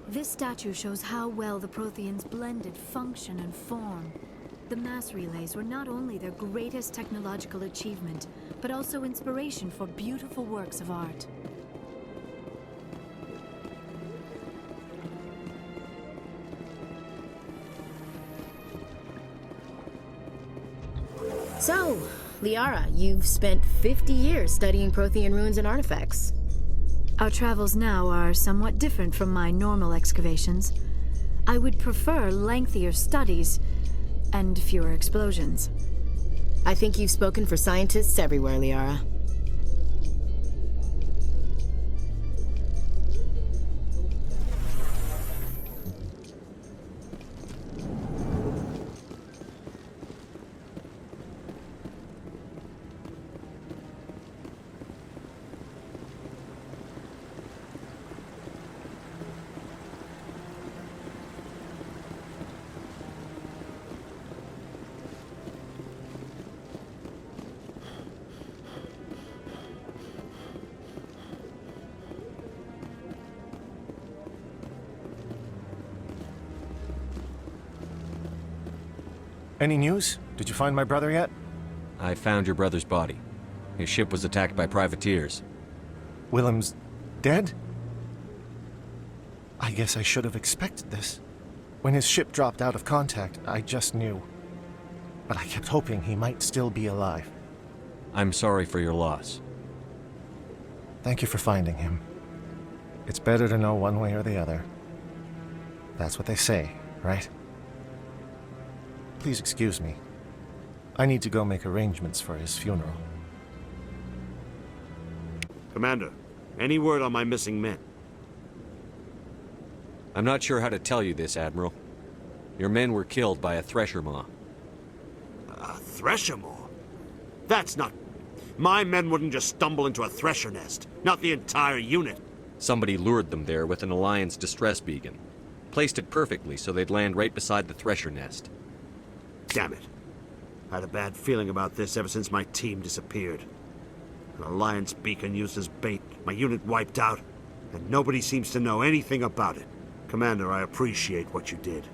This statue shows how well the Protheans blended function and form. The mass relays were not only their greatest technological achievement, but also inspiration for beautiful works of art. So, Liara, you've spent 50 years studying Prothean ruins and artifacts. Our travels now are somewhat different from my normal excavations. I would prefer lengthier studies and fewer explosions. I think you've spoken for scientists everywhere, Liara. Any news? Did you find my brother yet? I found your brother's body. His ship was attacked by privateers. Willem's dead? I guess I should have expected this. When his ship dropped out of contact, I just knew. But I kept hoping he might still be alive. I'm sorry for your loss. Thank you for finding him. It's better to know one way or the other. That's what they say, right? Please excuse me. I need to go make arrangements for his funeral. Commander, any word on my missing men? I'm not sure how to tell you this, Admiral. Your men were killed by a thresher maw. A thresher maw? That's not... My men wouldn't just stumble into a thresher nest. Not the entire unit. Somebody lured them there with an Alliance distress beacon. Placed it perfectly so they'd land right beside the thresher nest. Damn it. I had a bad feeling about this ever since my team disappeared. An Alliance beacon used as bait, my unit wiped out, and nobody seems to know anything about it. Commander, I appreciate what you did.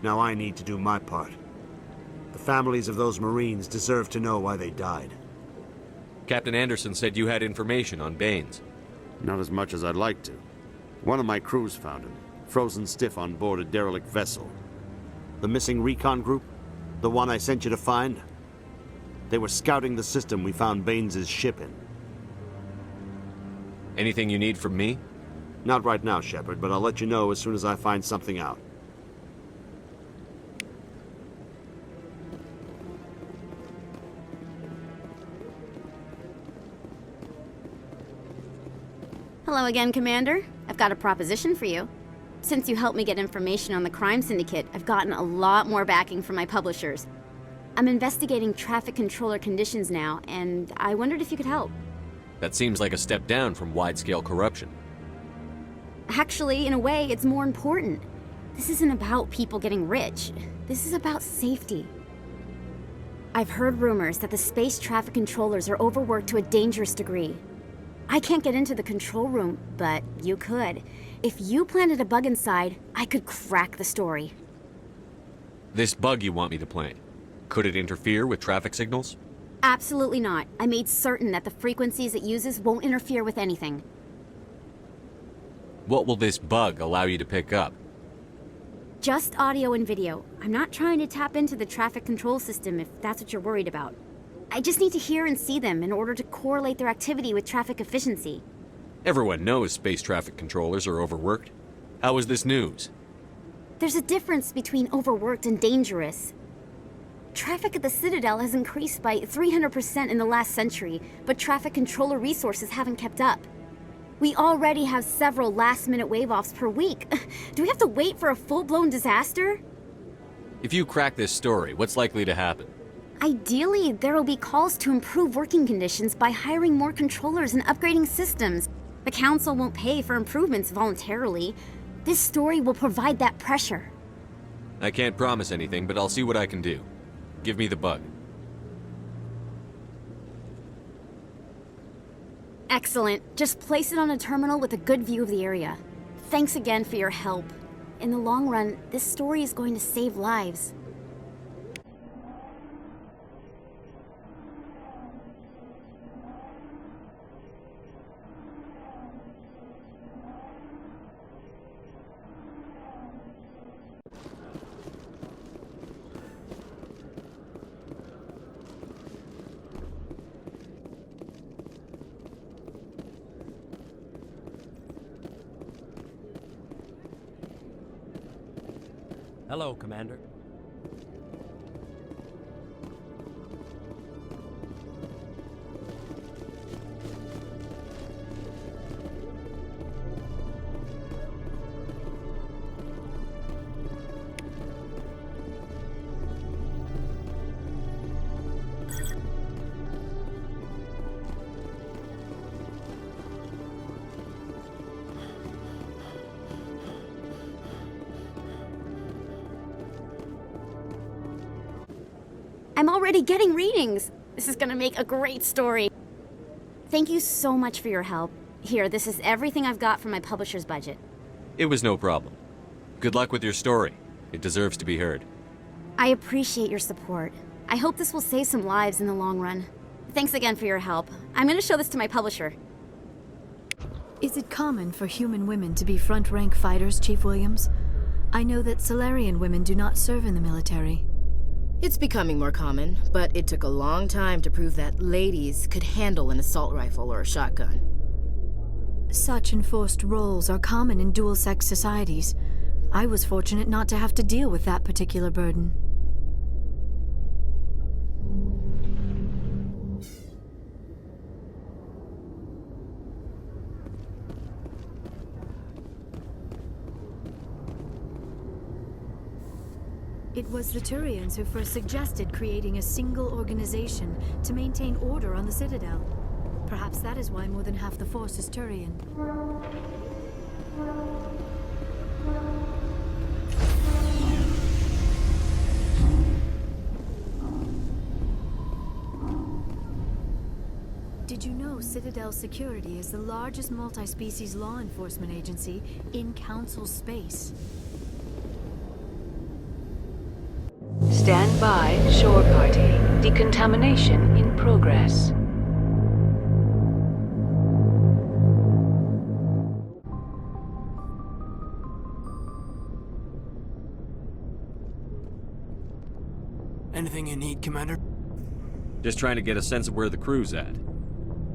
Now I need to do my part. The families of those Marines deserve to know why they died. Captain Anderson said you had information on Baines. Not as much as I'd like to. One of my crews found him, frozen stiff on board a derelict vessel. The missing recon group? The one I sent you to find? They were scouting the system we found Baines' ship in. Anything you need from me? Not right now, Shepard, but I'll let you know as soon as I find something out. Hello again, Commander. I've got a proposition for you. Since you helped me get information on the crime syndicate, I've gotten a lot more backing from my publishers. I'm investigating traffic controller conditions now, and I wondered if you could help. That seems like a step down from wide-scale corruption. Actually, in a way, it's more important. This isn't about people getting rich. This is about safety. I've heard rumors that the space traffic controllers are overworked to a dangerous degree. I can't get into the control room, but you could. If you planted a bug inside, I could crack the story. This bug you want me to plant, could it interfere with traffic signals? Absolutely not. I made certain that the frequencies it uses won't interfere with anything. What will this bug allow you to pick up? Just audio and video. I'm not trying to tap into the traffic control system if that's what you're worried about. I just need to hear and see them in order to correlate their activity with traffic efficiency. Everyone knows space traffic controllers are overworked. How is this news? There's a difference between overworked and dangerous. Traffic at the Citadel has increased by 300% in the last century, but traffic controller resources haven't kept up. We already have several last-minute wave-offs per week. Do we have to wait for a full-blown disaster? If you crack this story, what's likely to happen? Ideally, there will be calls to improve working conditions by hiring more controllers and upgrading systems. The Council won't pay for improvements voluntarily. This story will provide that pressure. I can't promise anything, but I'll see what I can do. Give me the bug. Excellent. Just place it on a terminal with a good view of the area. Thanks again for your help. In the long run, this story is going to save lives. Hello, Commander. I'm already getting readings. This is gonna make a great story. Thank you so much for your help. Here, this is everything I've got from my publisher's budget. It was no problem. Good luck with your story. It deserves to be heard. I appreciate your support. I hope this will save some lives in the long run. Thanks again for your help. I'm gonna show this to my publisher. Is it common for human women to be front-rank fighters, Chief Williams? I know that Solarian women do not serve in the military. It's becoming more common, but it took a long time to prove that ladies could handle an assault rifle or a shotgun. Such enforced roles are common in dual-sex societies. I was fortunate not to have to deal with that particular burden. It was the Turians who first suggested creating a single organization to maintain order on the Citadel. Perhaps that is why more than half the force is Turian. Did you know Citadel Security is the largest multi-species law enforcement agency in Council space? Stand by, shore party. Decontamination in progress. Anything you need, Commander? Just trying to get a sense of where the crew's at.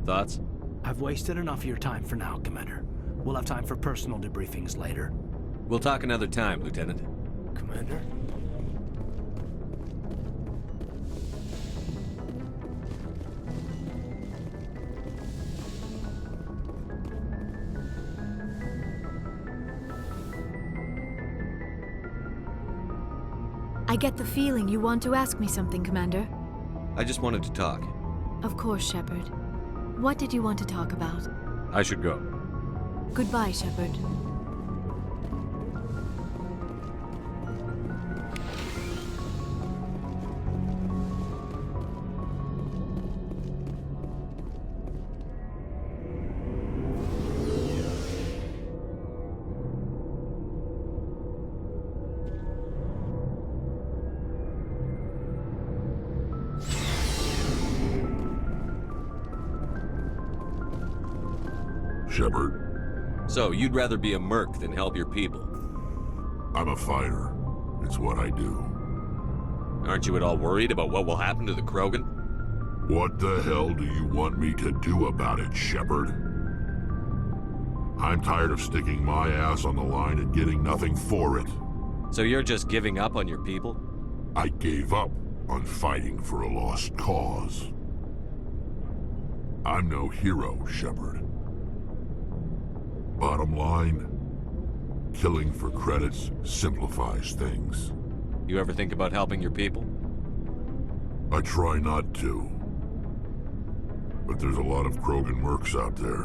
Thoughts? I've wasted enough of your time for now, Commander. We'll have time for personal debriefings later. We'll talk another time, Lieutenant. Commander? I get the feeling you want to ask me something, Commander. I just wanted to talk. Of course, Shepard. What did you want to talk about? I should go. Goodbye, Shepard. Shepard. So, you'd rather be a merc than help your people? I'm a fighter. It's what I do. Aren't you at all worried about what will happen to the Krogan? What the hell do you want me to do about it, Shepard? I'm tired of sticking my ass on the line and getting nothing for it. So you're just giving up on your people? I gave up on fighting for a lost cause. I'm no hero, Shepard. Bottom line, killing for credits simplifies things. You ever think about helping your people? I try not to. But there's a lot of Krogan mercs out there.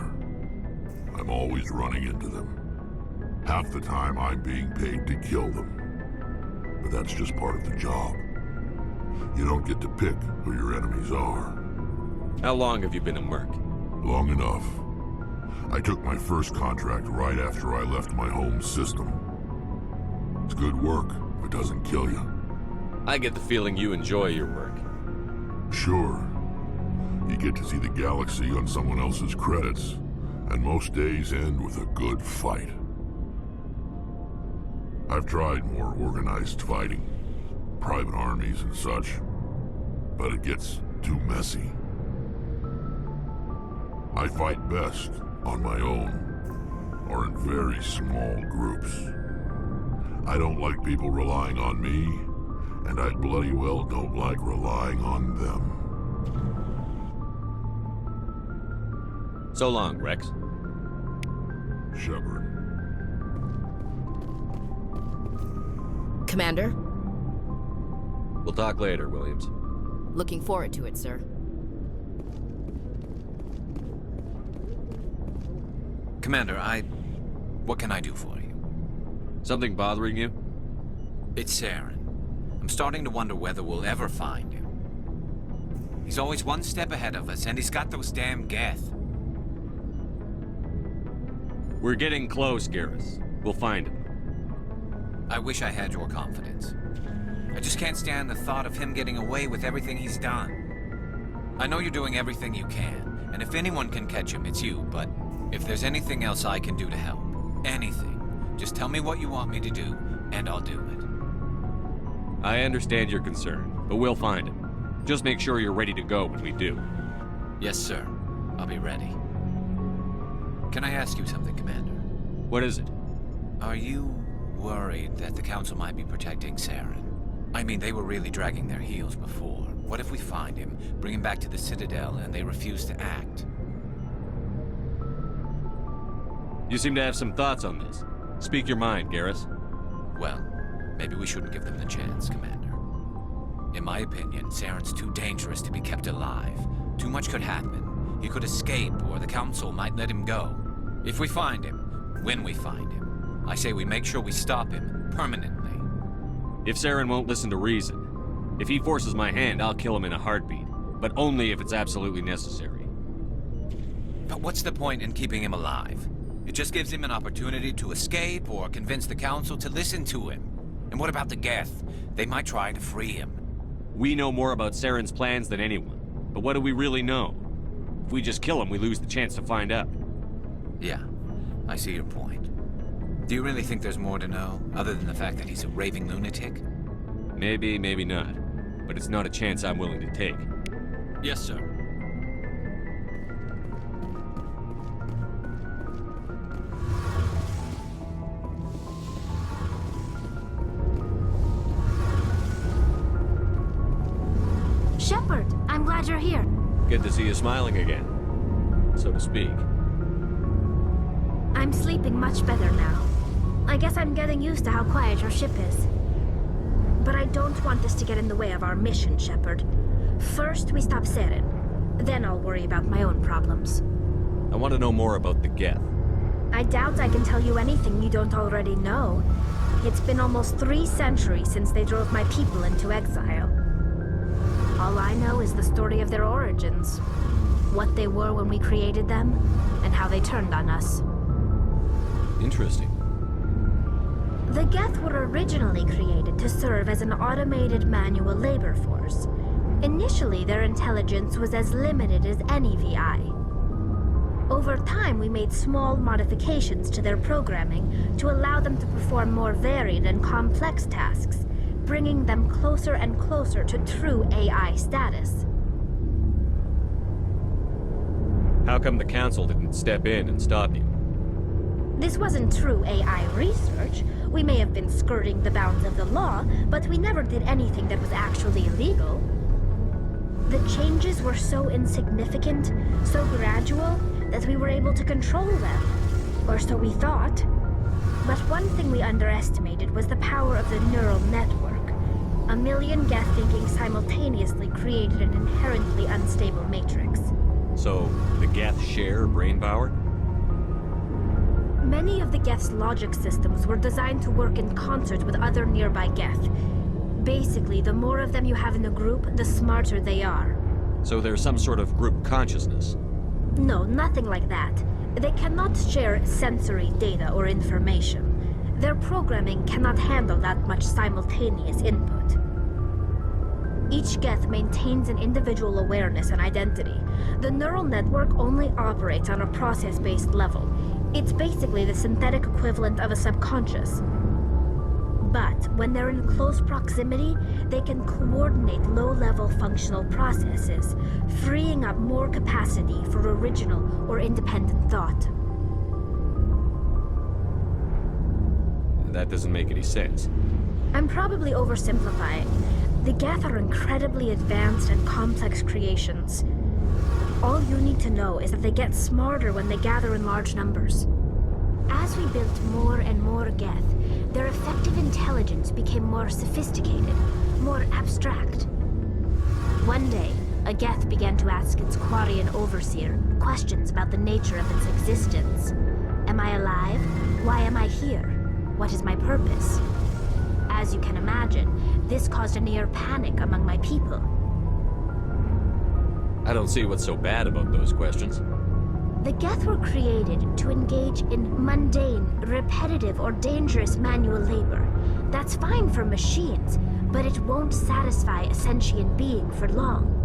I'm always running into them. Half the time I'm being paid to kill them. But that's just part of the job. You don't get to pick who your enemies are. How long have you been a merc? Long enough. I took my first contract right after I left my home system. It's good work if it doesn't kill you. I get the feeling you enjoy your work. Sure. You get to see the galaxy on someone else's credits, and most days end with a good fight. I've tried more organized fighting, private armies and such, but it gets too messy. I fight best on my own, or in very small groups. I don't like people relying on me, and I bloody well don't like relying on them. So long, Rex. Shepard. Commander? We'll talk later, Williams. Looking forward to it, sir. Commander, what can I do for you? Something bothering you? It's Saren. I'm starting to wonder whether we'll ever find him. He's always one step ahead of us, and he's got those damn Geth. We're getting close, Garrus. We'll find him. I wish I had your confidence. I just can't stand the thought of him getting away with everything he's done. I know you're doing everything you can, and if anyone can catch him, it's you, but if there's anything else I can do to help, anything, just tell me what you want me to do, and I'll do it. I understand your concern, but we'll find him. Just make sure you're ready to go when we do. Yes, sir. I'll be ready. Can I ask you something, Commander? What is it? Are you worried that the Council might be protecting Saren? I mean, they were really dragging their heels before. What if we find him, bring him back to the Citadel, and they refuse to act? You seem to have some thoughts on this. Speak your mind, Garrus. Well, maybe we shouldn't give them the chance, Commander. In my opinion, Saren's too dangerous to be kept alive. Too much could happen. He could escape, or the Council might let him go. If we find him, when we find him, I say we make sure we stop him permanently. If Saren won't listen to reason, if he forces my hand, I'll kill him in a heartbeat. But only if it's absolutely necessary. But what's the point in keeping him alive? It just gives him an opportunity to escape or convince the Council to listen to him. And what about the Geth? They might try to free him. We know more about Saren's plans than anyone. But what do we really know? If we just kill him, we lose the chance to find out. Yeah, I see your point. Do you really think there's more to know, other than the fact that he's a raving lunatic? Maybe, maybe not. But it's not a chance I'm willing to take. Yes, sir. Shepard, I'm glad you're here. Good to see you smiling again, so to speak. I'm sleeping much better now. I guess I'm getting used to how quiet your ship is. But I don't want this to get in the way of our mission, Shepard. First, we stop Saren. Then I'll worry about my own problems. I want to know more about the Geth. I doubt I can tell you anything you don't already know. It's been almost 3 centuries since they drove my people into exile. All I know is the story of their origins. What they were when we created them, and how they turned on us. Interesting. The Geth were originally created to serve as an automated manual labor force. Initially, their intelligence was as limited as any VI. Over time, we made small modifications to their programming to allow them to perform more varied and complex tasks, bringing them closer and closer to true AI status. How come the Council didn't step in and stop you? This wasn't true AI research. We may have been skirting the bounds of the law, but we never did anything that was actually illegal. The changes were so insignificant, so gradual, that we were able to control them. Or so we thought. But one thing we underestimated was the power of the neural network. A million Geth thinking simultaneously created an inherently unstable matrix. So, the Geth share brain power? Many of the Geth's logic systems were designed to work in concert with other nearby Geth. Basically, the more of them you have in a group, the smarter they are. So there's some sort of group consciousness? No, nothing like that. They cannot share sensory data or information. Their programming cannot handle that much simultaneous input. Each Geth maintains an individual awareness and identity. The neural network only operates on a process-based level. It's basically the synthetic equivalent of a subconscious. But when they're in close proximity, they can coordinate low-level functional processes, freeing up more capacity for original or independent thought. That doesn't make any sense. I'm probably oversimplifying. The Geth are incredibly advanced and complex creations. All you need to know is that they get smarter when they gather in large numbers. As we built more and more Geth, their effective intelligence became more sophisticated, more abstract. One day, a Geth began to ask its Quarian overseer questions about the nature of its existence. Am I alive? Why am I here? What is my purpose? As you can imagine, this caused a near panic among my people. I don't see what's so bad about those questions. The Geth were created to engage in mundane, repetitive, or dangerous manual labor. That's fine for machines, but it won't satisfy a sentient being for long.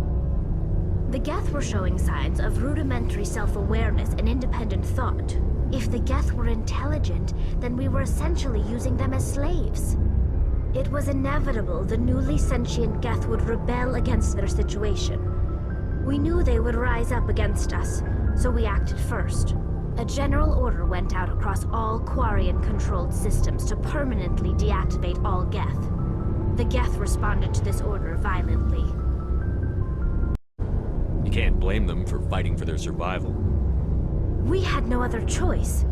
The Geth were showing signs of rudimentary self-awareness and independent thought. If the Geth were intelligent, then we were essentially using them as slaves. It was inevitable the newly sentient Geth would rebel against their situation. We knew they would rise up against us, so we acted first. A general order went out across all Quarian-controlled systems to permanently deactivate all Geth. The Geth responded to this order violently. You can't blame them for fighting for their survival. We had no other choice.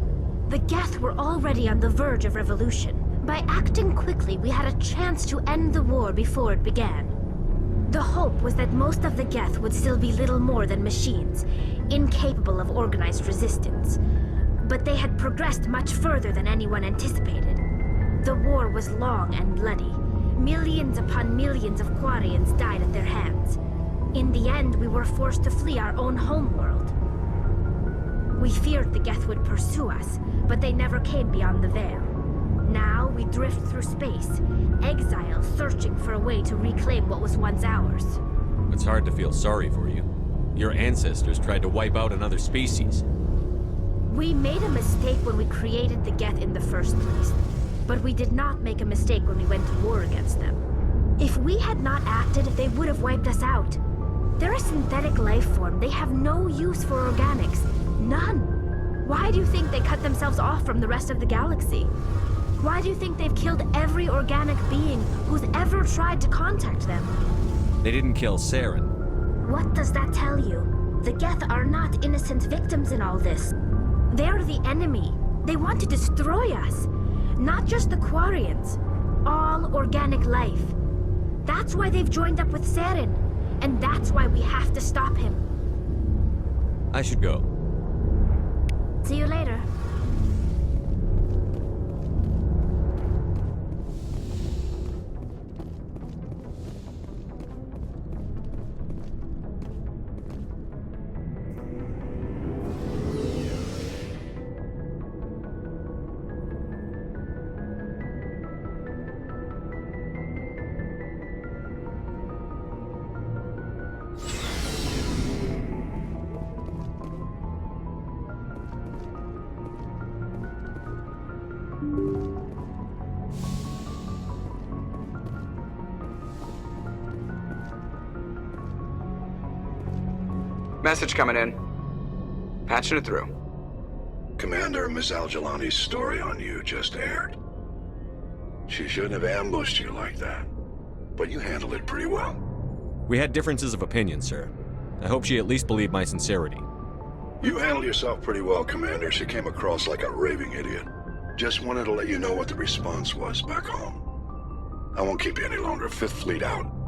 The Geth were already on the verge of revolution. By acting quickly, we had a chance to end the war before it began. The hope was that most of the Geth would still be little more than machines, incapable of organized resistance. But they had progressed much further than anyone anticipated. The war was long and bloody. Millions upon millions of Quarians died at their hands. In the end, we were forced to flee our own homeworld. We feared the Geth would pursue us, but they never came beyond the Veil. Now we drift through space, exiles searching for a way to reclaim what was once ours. It's hard to feel sorry for you. Your ancestors tried to wipe out another species. We made a mistake when we created the Geth in the first place, but we did not make a mistake when we went to war against them. If we had not acted, they would have wiped us out. They're a synthetic life form. They have no use for organics. None. Why do you think they cut themselves off from the rest of the galaxy? Why do you think they've killed every organic being who's ever tried to contact them? They didn't kill Saren. What does that tell you? The Geth are not innocent victims in all this. They're the enemy. They want to destroy us. Not just the Quarians. All organic life. That's why they've joined up with Saren. And that's why we have to stop him. I should go. See you later. Message coming in. Patching it through. Commander, Miss Al-Jalani's story on you just aired. She shouldn't have ambushed you like that, but you handled it pretty well. We had differences of opinion, sir. I hope she at least believed my sincerity. You handled yourself pretty well, Commander. She came across like a raving idiot. Just wanted to let you know what the response was back home. I won't keep you any longer. Fifth Fleet out.